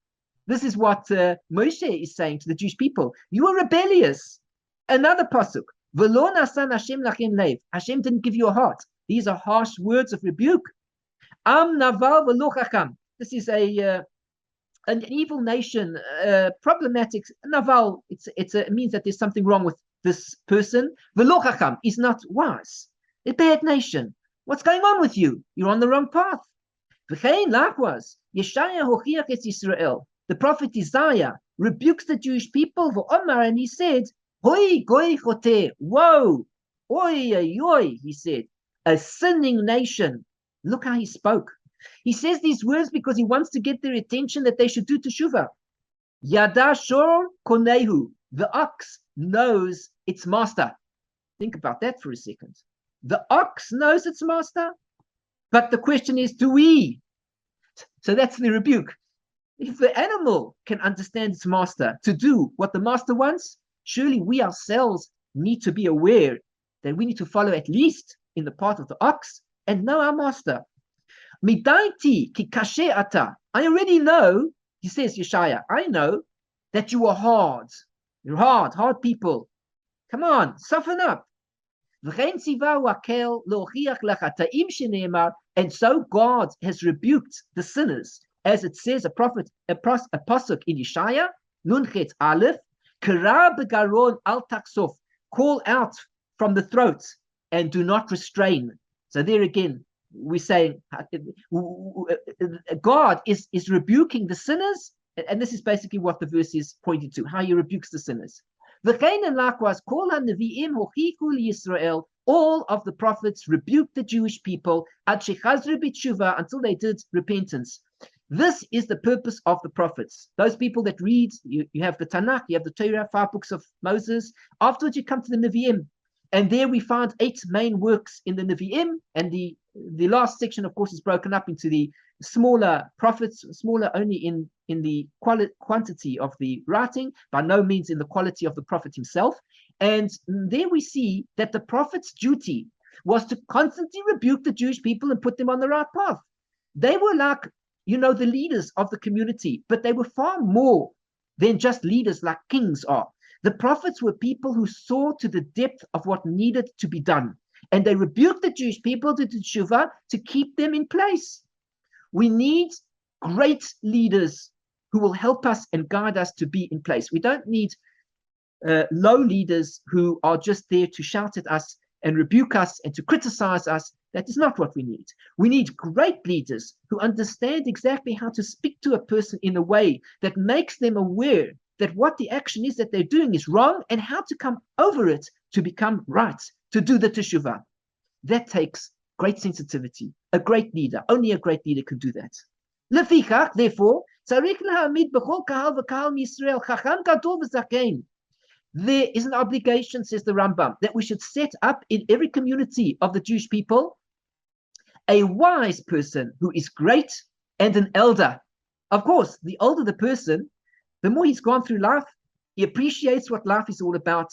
This is what Moshe is saying to the Jewish people. You are rebellious. Another pasuk. V'lo nasan Hashem lachem lev. Hashem didn't give you a heart. These are harsh words of rebuke. Am naval v'lo chacham. This is an evil nation, problematic. Naval. It means that there's something wrong with this person. V'lo chacham is not wise. A bad nation. What's going on with you? You're on the wrong path. V'chein likewise. Yeshaya hochiach es Yisrael. The prophet Isaiah rebukes the Jewish people, and he said, Hoi goy chote, woe, oi, oi, oi, he said, a sinning nation. Look how he spoke. He says these words because he wants to get their attention that they should do teshuvah. Yada shor konehu, the ox knows its master. Think about that for a second. The ox knows its master, but the question is, do we? So that's the rebuke. If the animal can understand its master to do what the master wants, surely we ourselves need to be aware that we need to follow at least in the path of the ox and know our master. Midaiti ki kashe ata. I already know, he says, Yeshaya, I know that you are hard. You're hard people. Come on, soften up. And so God has rebuked the sinners as it says, a pasuk in Yeshaya, Nunchet Aleph, Kara begaron al taksof, call out from the throat and do not restrain. So there again, we're saying God is rebuking the sinners, and this is basically what the verse is pointing to, how he rebukes the sinners. And likewise, all of the prophets rebuked the Jewish people until they did repentance. This is the purpose of the prophets. Those people that read, you have the Tanakh, you have the Torah, 5 books of Moses. Afterwards, you come to the Nevi'im. And there we find 8 main works in the Nevi'im. And the last section, of course, is broken up into the smaller prophets, smaller only in the quantity of the writing, by no means in the quality of the prophet himself. And there we see that the prophet's duty was to constantly rebuke the Jewish people and put them on the right path. They were like, the leaders of the community, but they were far more than just leaders like kings are. The prophets were people who saw to the depth of what needed to be done, and they rebuked the Jewish people to Teshuvah to keep them in place. We need great leaders who will help us and guide us to be in place. We don't need low leaders who are just there to shout at us and rebuke us and to criticize us. That is not what we need. We need great leaders who understand exactly how to speak to a person in a way that makes them aware that what the action is that they're doing is wrong and how to come over it to become right, to do the teshuvah. That takes great sensitivity. A great leader, only a great leader can do that. Lefichach, therefore, there is an obligation, says the Rambam, that we should set up in every community of the Jewish people a wise person who is great and an elder. Of course, the older the person, the more he's gone through life, he appreciates what life is all about,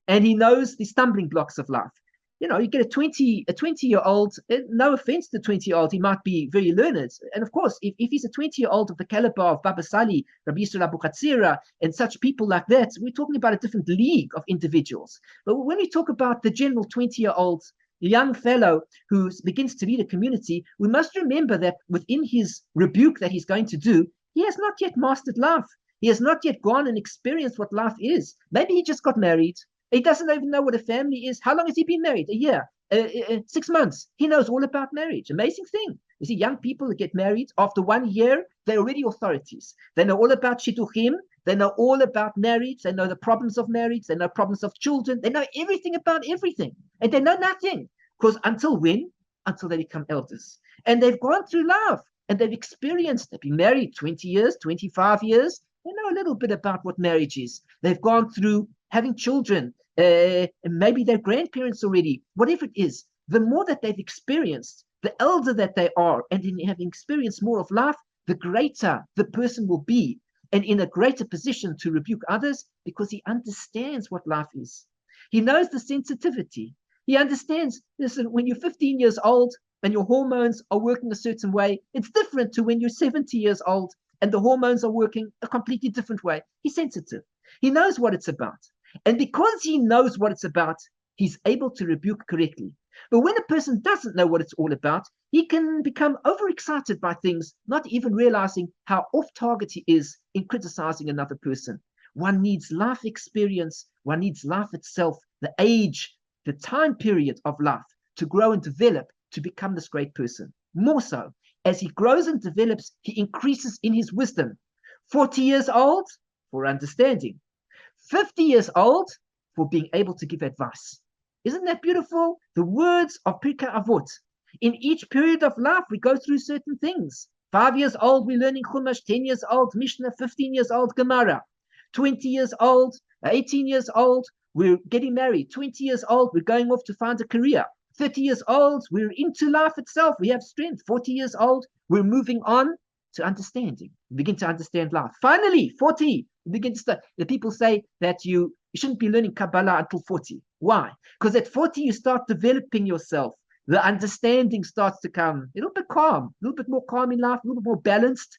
and he knows the stumbling blocks of life. You get a 20-year-old, no offense to 20-year-old, he might be very learned. And of course, if he's a 20-year-old of the caliber of Baba Sali, Rabbi Yisrael Abuchatzira, and such people like that, we're talking about a different league of individuals. But when we talk about the general 20-year-old young fellow who begins to lead a community, we must remember that within his rebuke that he's going to do, he has not yet mastered life. He has not yet gone and experienced what life is. Maybe he just got married. He doesn't even know what a family is. How long has he been married? A year, 6 months. He knows all about marriage. Amazing thing. You see, young people that get married, after 1 year, they're already authorities. They know all about shidduchim. They know all about marriage. They know the problems of marriage. They know problems of children. They know everything about everything. And they know nothing. Because until when? Until they become elders. And they've gone through life. And they've experienced, they've been married 20 years, 25 years. They know a little bit about what marriage is. They've gone through having children, maybe they're grandparents already, whatever it is. The more that they've experienced, the elder that they are, and in having experienced more of life, the greater the person will be, and in a greater position to rebuke others, because he understands what life is. He knows the sensitivity. He understands, listen, when you're 15 years old and your hormones are working a certain way, it's different to when you're 70 years old and the hormones are working a completely different way. He's sensitive. He knows what it's about. And because he knows what it's about, he's able to rebuke correctly. But when a person doesn't know what it's all about, he can become overexcited by things, not even realizing how off target he is in criticizing another person. One needs life experience. One needs life itself, the age, the time period of life to grow and develop to become this great person. More so, as he grows and develops, he increases in his wisdom. 40 years old, for understanding. 50 years old, for being able to give advice. Isn't that beautiful? The words of Pirkei Avot. In each period of life, we go through certain things. 5 years old, we're learning Chumash. 10 years old, Mishnah. 15 years old, Gemara. 20 years old, 18 years old, we're getting married. 20 years old, we're going off to find a career. 30 years old, we're into life itself. We have strength. 40 years old, we're moving on to understanding. We begin to understand life. Finally, 40, we begin to start. The people say that you shouldn't be learning Kabbalah until 40. Why? Because at 40, you start developing yourself. The understanding starts to come a little bit calm, a little bit more calm in life, a little bit more balanced.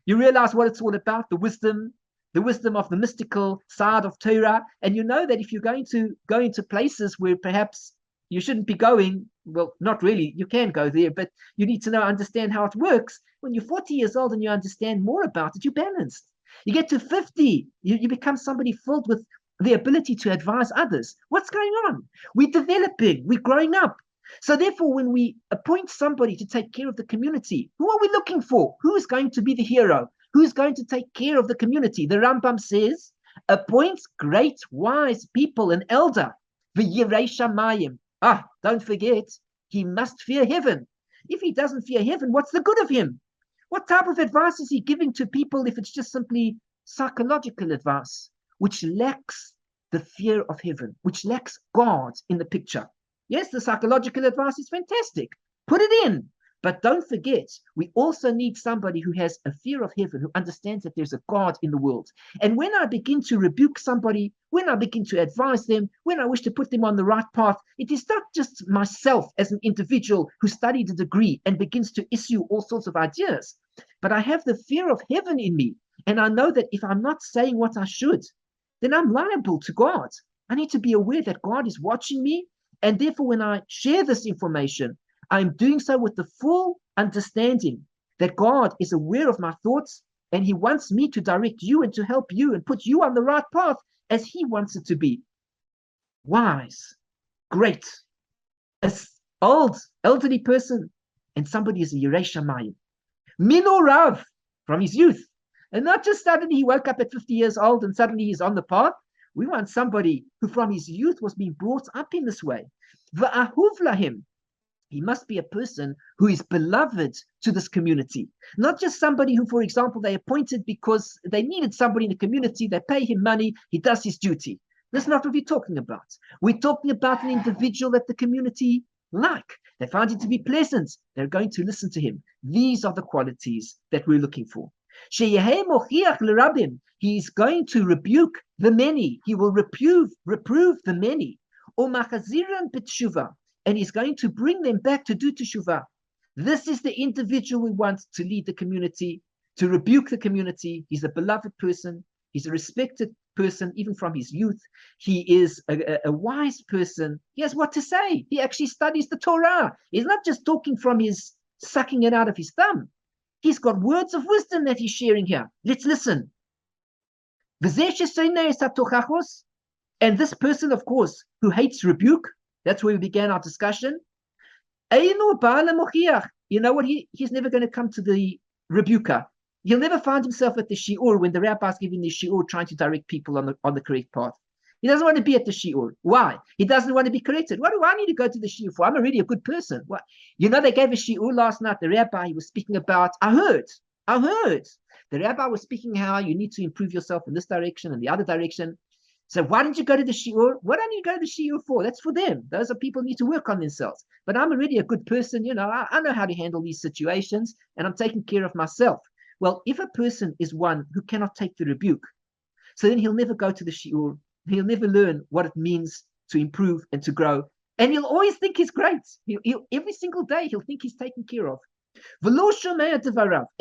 You realize what it's all about, the wisdom of the mystical side of Torah. And you know that if you're going to go into places where perhaps you shouldn't be going, well, not really, you can go there, but you need to understand how it works. When you're 40 years old and you understand more about it, you're balanced. You get to 50, you become somebody filled with the ability to advise others. What's going on? We're developing, we're growing up. So therefore, when we appoint somebody to take care of the community, who are we looking for? Who is going to be the hero? Who's going to take care of the community? The Rambam says, appoint great, wise people, an elder. V'yirei shamayim. Don't forget, he must fear heaven. If he doesn't fear heaven, what's the good of him? What type of advice is he giving to people if it's just simply psychological advice, which lacks the fear of heaven, which lacks God in the picture? Yes, the psychological advice is fantastic. Put it in. But don't forget, we also need somebody who has a fear of heaven, who understands that there's a God in the world. And when I begin to rebuke somebody, when I begin to advise them, when I wish to put them on the right path, it is not just myself as an individual who studied a degree and begins to issue all sorts of ideas, but I have the fear of heaven in me. And I know that if I'm not saying what I should, then I'm liable to God. I need to be aware that God is watching me. And therefore, when I share this information, I'm doing so with the full understanding that God is aware of my thoughts and he wants me to direct you and to help you and put you on the right path as he wants it to be. Wise, great, old, elderly person, and somebody is a Yirei Shamayim. Mino Rav, from his youth. And not just suddenly he woke up at 50 years old and suddenly he's on the path. We want somebody who from his youth was being brought up in this way. V'ahuv lahim. He must be a person who is beloved to this community. Not just somebody who, for example, they appointed because they needed somebody in the community. They pay him money. He does his duty. That's not what we're talking about. We're talking about an individual that the community like. They find him to be pleasant. They're going to listen to him. These are the qualities that we're looking for. He is going to rebuke the many. He will reprove the many. And he's going to bring them back to do teshuvah. This is the individual we want to lead the community, to rebuke the community. He's a beloved person. He's a respected person, even from his youth. He is a wise person. He has what to say. He actually studies the Torah. He's not just talking from his, sucking it out of his thumb. He's got words of wisdom that he's sharing here. Let's listen. And this person, of course, who hates rebuke, that's where we began our discussion. You know what? He's never going to come to the rebuker. He'll never find himself at the shiur when the rabbi's giving the shiur trying to direct people on the correct path. He doesn't want to be at the shiur. Why? He doesn't want to be corrected. What do I need to go to the shiur for? I'm already a good person. What? You know, they gave a shiur last night. The rabbi, he was speaking about, I heard. The rabbi was speaking how you need to improve yourself in this direction and the other direction. So why didn't you go to the shiur? What don't you go to the shiur for? That's for them. Those are people who need to work on themselves. But I'm already a good person. You know, I know how to handle these situations and I'm taking care of myself. Well, if a person is one who cannot take the rebuke, so then he'll never go to the shiur. He'll never learn what it means to improve and to grow. And he'll always think he's great. Every single day, he'll think he's taken care of. And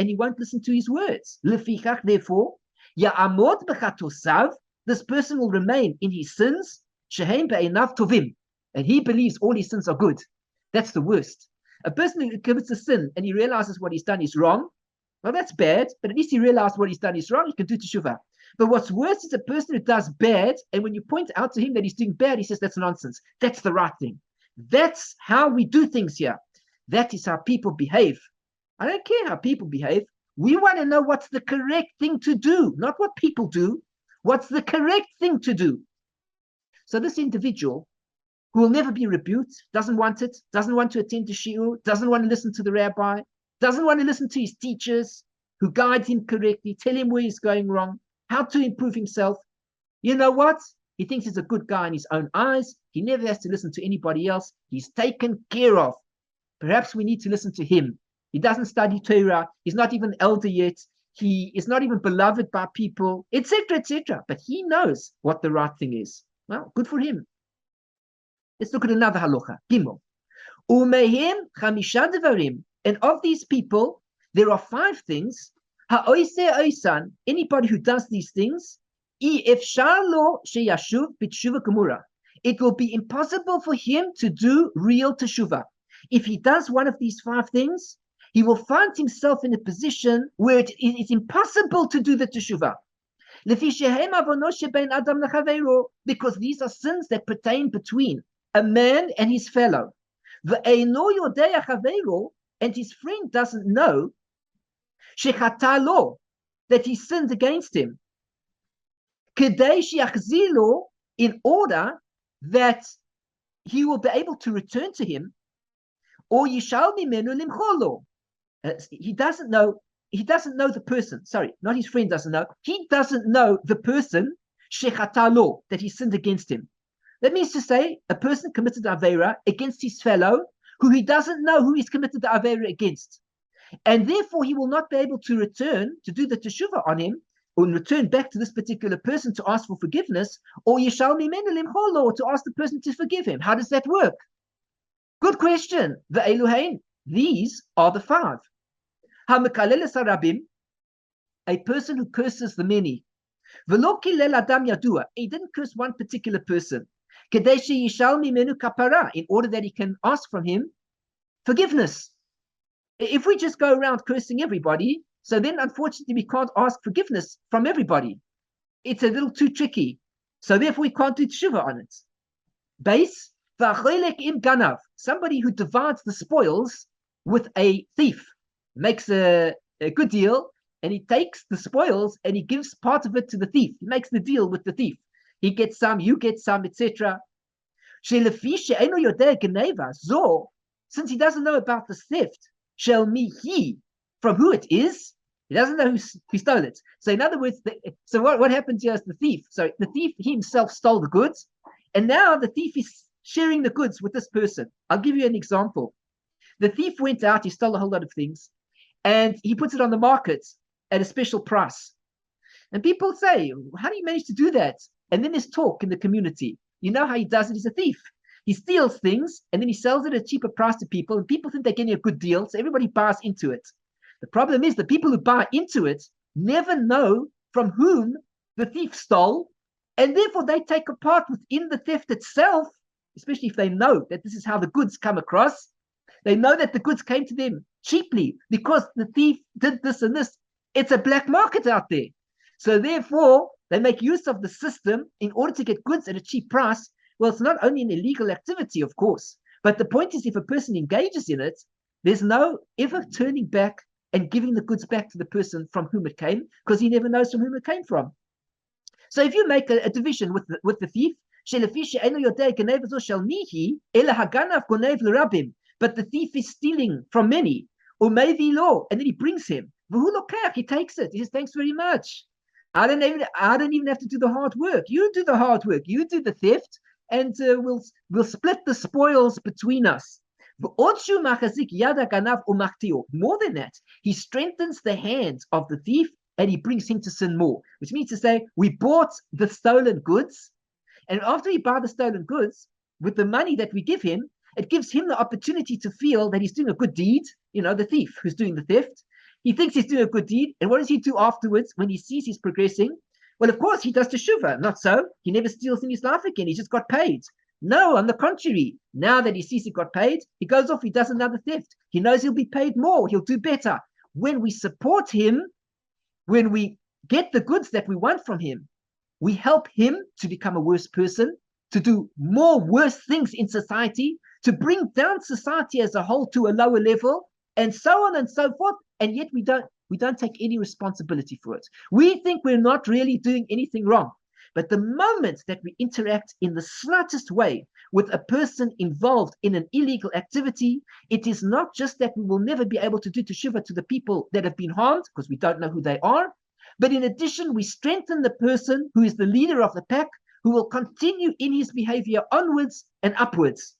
he won't listen to his words. Therefore, this person will remain in his sins, and he believes all his sins are good. That's the worst. A person who commits a sin and he realizes what he's done is wrong, well, that's bad, but at least he realized what he's done is wrong, he can do teshuvah. But what's worse is a person who does bad, and when you point out to him that he's doing bad, he says, that's nonsense. That's the right thing. That's how we do things here. That is how people behave. I don't care how people behave. We want to know what's the correct thing to do, not what people do. What's the correct thing to do? So this individual who will never be rebuked, doesn't want it, doesn't want to attend to shiur, doesn't want to listen to the rabbi, doesn't want to listen to his teachers who guide him correctly, tell him where he's going wrong, how to improve himself. You know what? He thinks he's a good guy in his own eyes. He never has to listen to anybody else. He's taken care of. Perhaps we need to listen to him. He doesn't study Torah. He's not even elder yet. He is not even beloved by people, etc., etc. But he knows what the right thing is. Well, good for him. Let's look at another halacha. Gimel. Umehem chamisha devarim. And of these people, there are 5 things. Ha'oise oisan. Anybody who does these things, if shalo sheyashuv b'tshuva gemura. it will be impossible for him to do real teshuvah. If he does one of these 5 things, he will find himself in a position where it is impossible to do the teshuvah. Because these are sins that pertain between a man and his fellow. And his friend doesn't know that he sinned against him. In order that he will be able to return to him, or he doesn't know the person. Sorry, not his friend doesn't know. He doesn't know the person that he sinned against him. That means to say a person committed Avera against his fellow who he doesn't know who he's committed the Avera against. And therefore he will not be able to return to do the teshuvah on him, or return back to this particular person to ask for forgiveness, or Yishalmi Menelim Holo, to ask the person to forgive him. How does that work? Good question. The Eluhain. These are the 5. A person who curses the many. He didn't curse one particular person. In order that he can ask from him forgiveness. If we just go around cursing everybody, so then unfortunately we can't ask forgiveness from everybody. It's a little too tricky. So therefore we can't do teshuvah on it. Base, somebody who divides the spoils with a thief, makes a good deal, and he takes the spoils and he gives part of it to the thief. He makes the deal with the thief. He gets some, you get some, etc. Since he doesn't know about the theft, from who it is, he doesn't know who stole it. So in other words, so what happened here is the thief. So the thief himself stole the goods, and now the thief is sharing the goods with this person. I'll give you an example. The thief went out, he stole a whole lot of things, and he puts it on the market at a special price. And people say, how do you manage to do that? And then there's talk in the community. You know how he does it? He's a thief. He steals things, and then he sells it at a cheaper price to people, and people think they're getting a good deal, so everybody buys into it. The problem is the people who buy into it never know from whom the thief stole, and therefore they take a part within the theft itself, especially if they know that this is how the goods come across. They know that the goods came to them cheaply because the thief did this and this. It's a black market out there. So therefore, they make use of the system in order to get goods at a cheap price. Well, it's not only an illegal activity, of course, but the point is if a person engages in it, there's no ever turning back and giving the goods back to the person from whom it came, because he never knows from whom it came from. So if you make a division with the thief, but the thief is stealing from many, or maybe law, and then he brings him. He takes it. He says, thanks very much. I don't even have to do the hard work. You do the hard work. You do the theft, and we'll split the spoils between us. More than that, he strengthens the hands of the thief and he brings him to sin more, which means to say we bought the stolen goods, and after we buy the stolen goods, with the money that we give him, it gives him the opportunity to feel that he's doing a good deed. You know, the thief who's doing the theft, he thinks he's doing a good deed, and what does he do afterwards when he sees he's progressing? Well, of course, he does teshuvah. Not so. He never steals in his life again. He just got paid. No, on the contrary, now that he sees he got paid, he goes off, he does another theft. He knows he'll be paid more, he'll do better. When we support him, when we get the goods that we want from him, we help him to become a worse person, to do more worse things in society, to bring down society as a whole to a lower level, and so on and so forth. And yet we don't take any responsibility for it. We think we're not really doing anything wrong. But the moment that we interact in the slightest way with a person involved in an illegal activity, it is not just that we will never be able to do teshuvah to the people that have been harmed, because we don't know who they are, but in addition, we strengthen the person who is the leader of the pack, who will continue in his behavior onwards and upwards.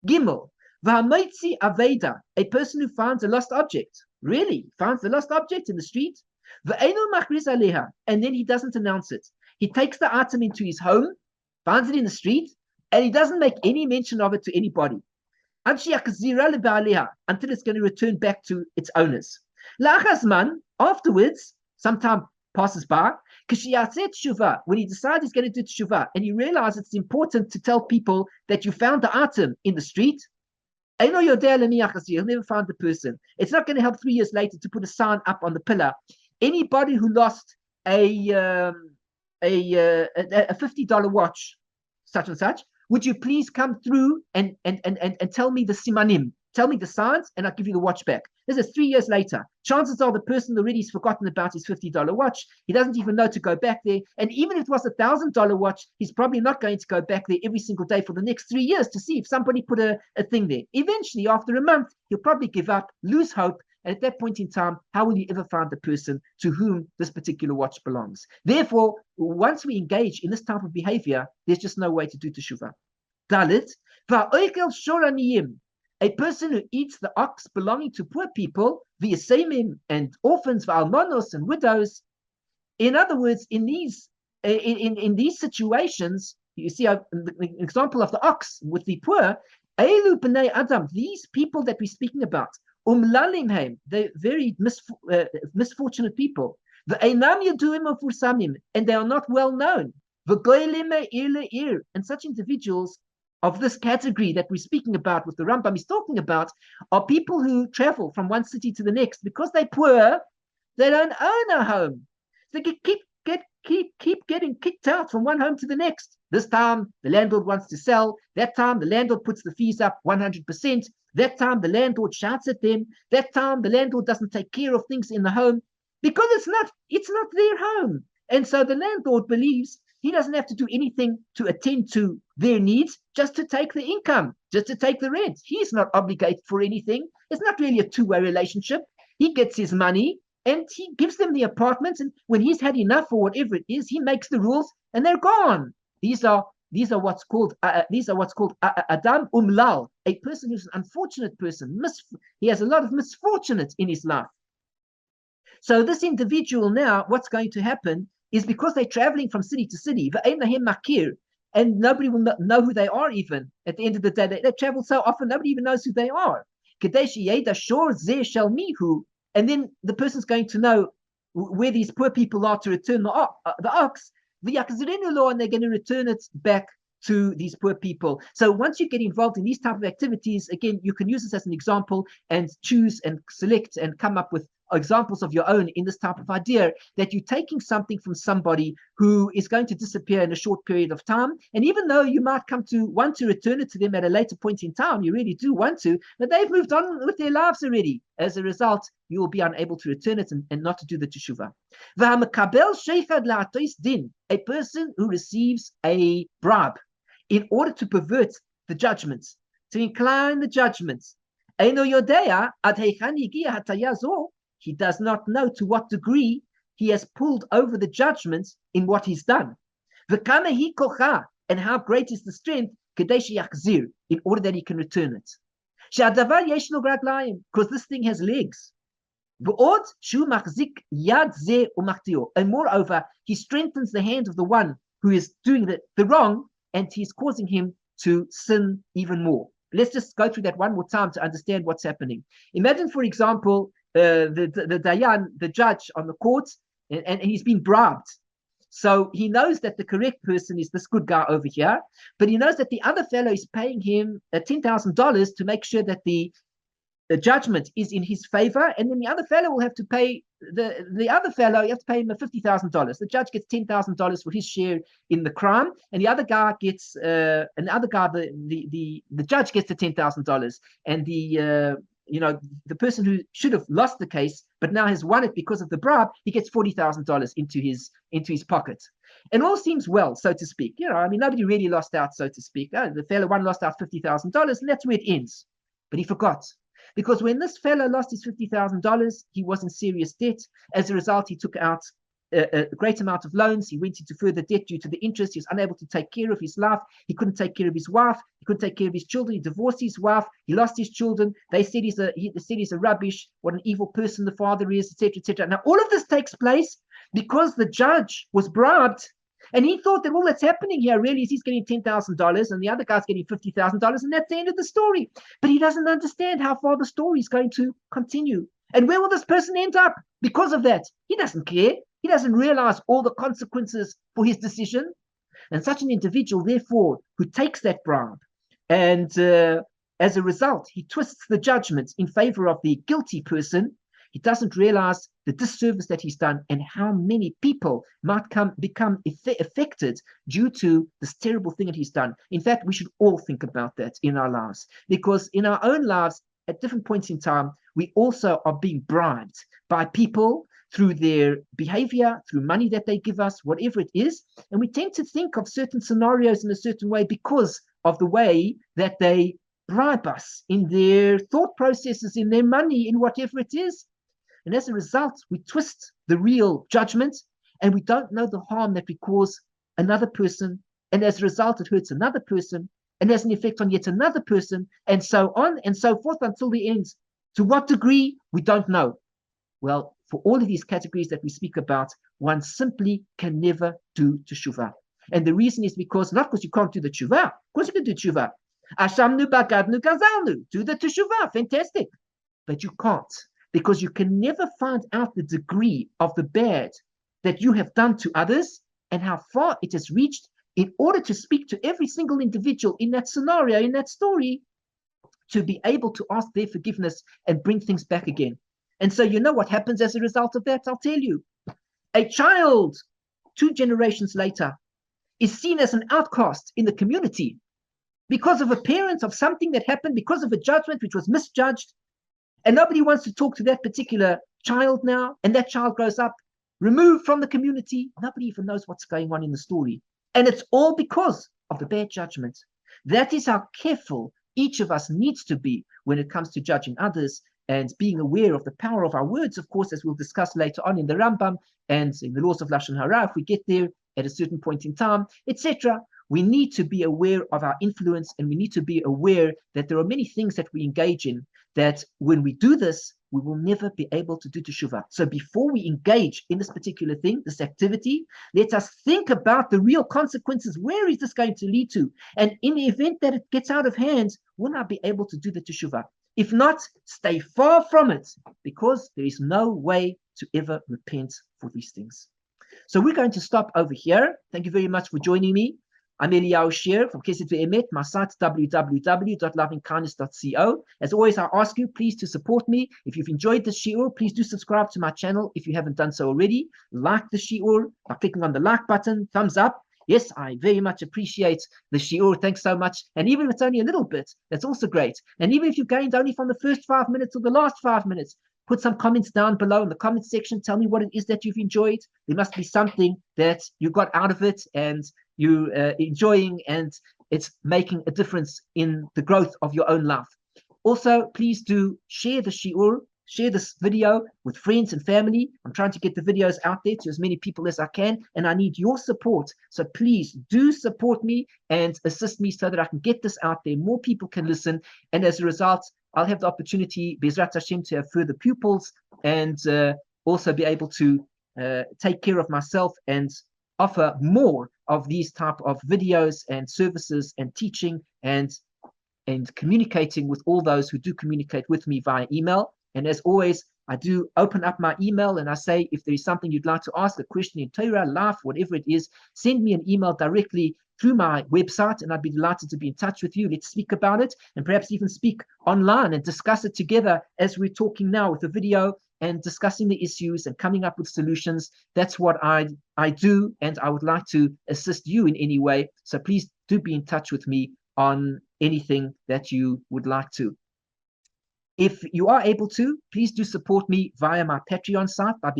Gimel, v'hamoitzi aveda, a person who finds a lost object, really finds a lost object in the street, v'eino machriz aleha, and then he doesn't announce it. He takes the item into his home, finds it in the street, and he doesn't make any mention of it to anybody until it's going to return back to its owners. Afterwards, some time passes by, When he decides he's going to do teshuvah, and he realizes it's important to tell people that you found the item in the street, he'll never find the person. It's not going to help 3 years later to put a sign up on the pillar. Anybody who lost a $50 watch, such and such, would you please come through and tell me the simanim, tell me the signs, and I'll give you the watch back. This is 3 years later. Chances are the person already has forgotten about his $50 watch. He doesn't even know to go back there. And even if it was $1,000 watch, he's probably not going to go back there every single day for the next 3 years to see if somebody put a thing there. Eventually, after a month, he'll probably give up, lose hope. And at that point in time, how will you ever find the person to whom this particular watch belongs? Therefore, once we engage in this type of behavior, there's just no way to do teshuvah. Dalit, va'oikel shoraniyim, a person who eats the ox belonging to poor people, v'yasemim and orphans, v'almonos and widows. In other words, in these situations, you see an example of the ox with the poor. Elu b'nei adam, these people that we're speaking about, umlalimheim, they're very misfortunate people. V'einam yaduim ufursamim, and they are not well known. V'goylim ir le'ir, and such individuals of this category that we're speaking about, with the Rambam is talking about, are people who travel from one city to the next because they're poor. They don't own a home. They keep getting kicked out from one home to the next. This time the landlord wants to sell. That time the landlord puts the fees up 100%. That time the landlord shouts at them. That time the landlord doesn't take care of things in the home because it's not their home. And so the landlord believes he doesn't have to do anything to attend to their needs, just to take the income, just to take the rent. He's not obligated for anything. It's not really a two-way relationship. He gets his money and he gives them the apartments, and when he's had enough or whatever it is, he makes the rules and they're gone. These are what's called Adam Umlal, a person who's an unfortunate person. He has a lot of misfortunate in his life. So this individual now, what's going to happen is, because they're traveling from city to city, and nobody will know who they are even. At the end of the day, they travel so often, nobody even knows who they are. And then the person's going to know where these poor people are to return the ox, and they're going to return it back to these poor people. So once you get involved in these type of activities, again, you can use this as an example and choose and select and come up with examples of your own in this type of idea, that you're taking something from somebody who is going to disappear in a short period of time. And even though you might come to want to return it to them at a later point in time, you really do want to, but they've moved on with their lives already. As a result, you will be unable to return it and not to do the teshuvah. A person who receives a bribe in order to pervert the judgments, to incline the judgments, he does not know to what degree he has pulled over the judgments in what he's done. And how great is the strength in order that he can return it. Because this thing has legs. And moreover, he strengthens the hand of the one who is doing the wrong, and he's causing him to sin even more. Let's just go through that one more time to understand what's happening. Imagine, for example, the Dayan, the judge on the court, and he's been bribed. So he knows that the correct person is this good guy over here, but he knows that the other fellow is paying him $10,000 to make sure that the judgment is in his favor, and then the other fellow will have to pay the other fellow. You have to pay him $50,000. The judge gets $10,000 for his share in the crime, and the other guy gets the judge gets the $10,000, and the person who should have lost the case but now has won it because of the bribe, he gets $40,000 into his pocket, and all seems well, so to speak. Nobody really lost out, so to speak. The fellow one lost out $50,000, and that's where it ends. But he forgot, because when this fellow lost his $50,000, he was in serious debt. As a result, he took out a great amount of loans. He went into further debt due to the interest. He was unable to take care of his life. He couldn't take care of his wife. He couldn't take care of his children. He divorced his wife. He lost his children. They said he's a rubbish. What an evil person the father is, etc., etc. Now, all of this takes place because the judge was bribed, and he thought that all that's happening here really is he's getting $10,000 and the other guy's getting $50,000, and that's the end of the story. But he doesn't understand how far the story is going to continue. And where will this person end up because of that? He doesn't care. He doesn't realize all the consequences for his decision. And such an individual, therefore, who takes that bribe and as a result, he twists the judgment in favor of the guilty person, he doesn't realize the disservice that he's done and how many people might become affected due to this terrible thing that he's done. In fact, we should all think about that in our lives, because in our own lives, at different points in time, we also are being bribed by people through their behavior, through money that they give us, whatever it is. And we tend to think of certain scenarios in a certain way because of the way that they bribe us in their thought processes, in their money, in whatever it is. And as a result, we twist the real judgment and we don't know the harm that we cause another person. And as a result, it hurts another person and has an effect on yet another person, and so on and so forth until the end. To what degree, we don't know. Well, for all of these categories that we speak about, one simply can never do teshuvah. And the reason is because, not because you can't do the teshuvah, of course you can do teshuvah. Ashamnu, bagadnu, gazalnu, do the teshuvah, fantastic. But you can't, because you can never find out the degree of the bad that you have done to others and how far it has reached in order to speak to every single individual in that scenario, in that story, to be able to ask their forgiveness and bring things back again. And so you know what happens as a result of that? I'll tell you. A child, 2 generations later, is seen as an outcast in the community because of a parent, of something that happened, because of a judgment which was misjudged. And nobody wants to talk to that particular child now. And that child grows up, removed from the community. Nobody even knows what's going on in the story. And it's all because of the bad judgment. That is how careful each of us needs to be when it comes to judging others and being aware of the power of our words, of course, as we'll discuss later on in the Rambam and in the laws of Lashon Hara, if we get there at a certain point in time, etc. We need to be aware of our influence, and we need to be aware that there are many things that we engage in that when we do this, we will never be able to do teshuvah. So before we engage in this particular thing, this activity, let us think about the real consequences. Where is this going to lead to? And in the event that it gets out of hand, will I be able to do the teshuvah? If not, stay far from it, because there is no way to ever repent for these things. So we're going to stop over here. Thank you very much for joining me. I'm Eliyahu Sher from Kesed Ve'emet. My site is www.lovingkindness.co. As always, I ask you, please, to support me. If you've enjoyed this shiur, please do subscribe to my channel if you haven't done so already. Like the shiur by clicking on the like button, thumbs up. Yes, I very much appreciate the shiur. Thanks so much. And even if it's only a little bit, that's also great. And even if you gained only from the first 5 minutes or the last 5 minutes, put some comments down below in the comment section. Tell me what it is that you've enjoyed. There must be something that you got out of it and you enjoying, and it's making a difference in the growth of your own life. Also, please do share the shiur, share this video with friends and family. I'm trying to get the videos out there to as many people as I can, and I need your support. So please do support me and assist me so that I can get this out there. More people can listen, and as a result, I'll have the opportunity, Bezrat Hashem, to have further pupils and also be able to take care of myself and offer more of these type of videos and services and teaching and communicating with all those who do communicate with me via email. And as always, I do open up my email and I say, if there is something you'd like to ask, a question in Torah, life, whatever it is, send me an email directly through my website, and I'd be delighted to be in touch with you. Let's speak about it, and perhaps even speak online and discuss it together as we're talking now with the video and discussing the issues and coming up with solutions. That's what I do, and I would like to assist you in any way. So please do be in touch with me on anything that you would like to. If you are able to, please do support me via my Patreon site by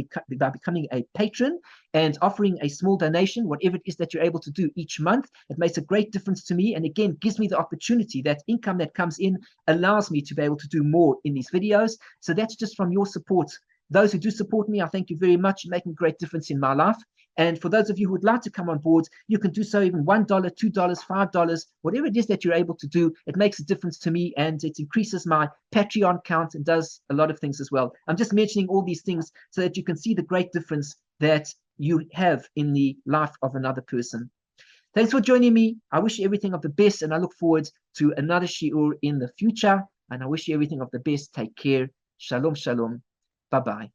becoming a patron and offering a small donation, whatever it is that you're able to do each month. It makes a great difference to me, and again, gives me the opportunity. That income that comes in allows me to be able to do more in these videos. So that's just from your support. Those who do support me, I thank you very much. You're making a great difference in my life. And for those of you who would like to come on board, you can do so even $1, $2, $5, whatever it is that you're able to do. It makes a difference to me, and it increases my Patreon count and does a lot of things as well. I'm just mentioning all these things so that you can see the great difference that you have in the life of another person. Thanks for joining me. I wish you everything of the best, and I look forward to another shiur in the future. And I wish you everything of the best. Take care. Shalom, shalom. Bye-bye.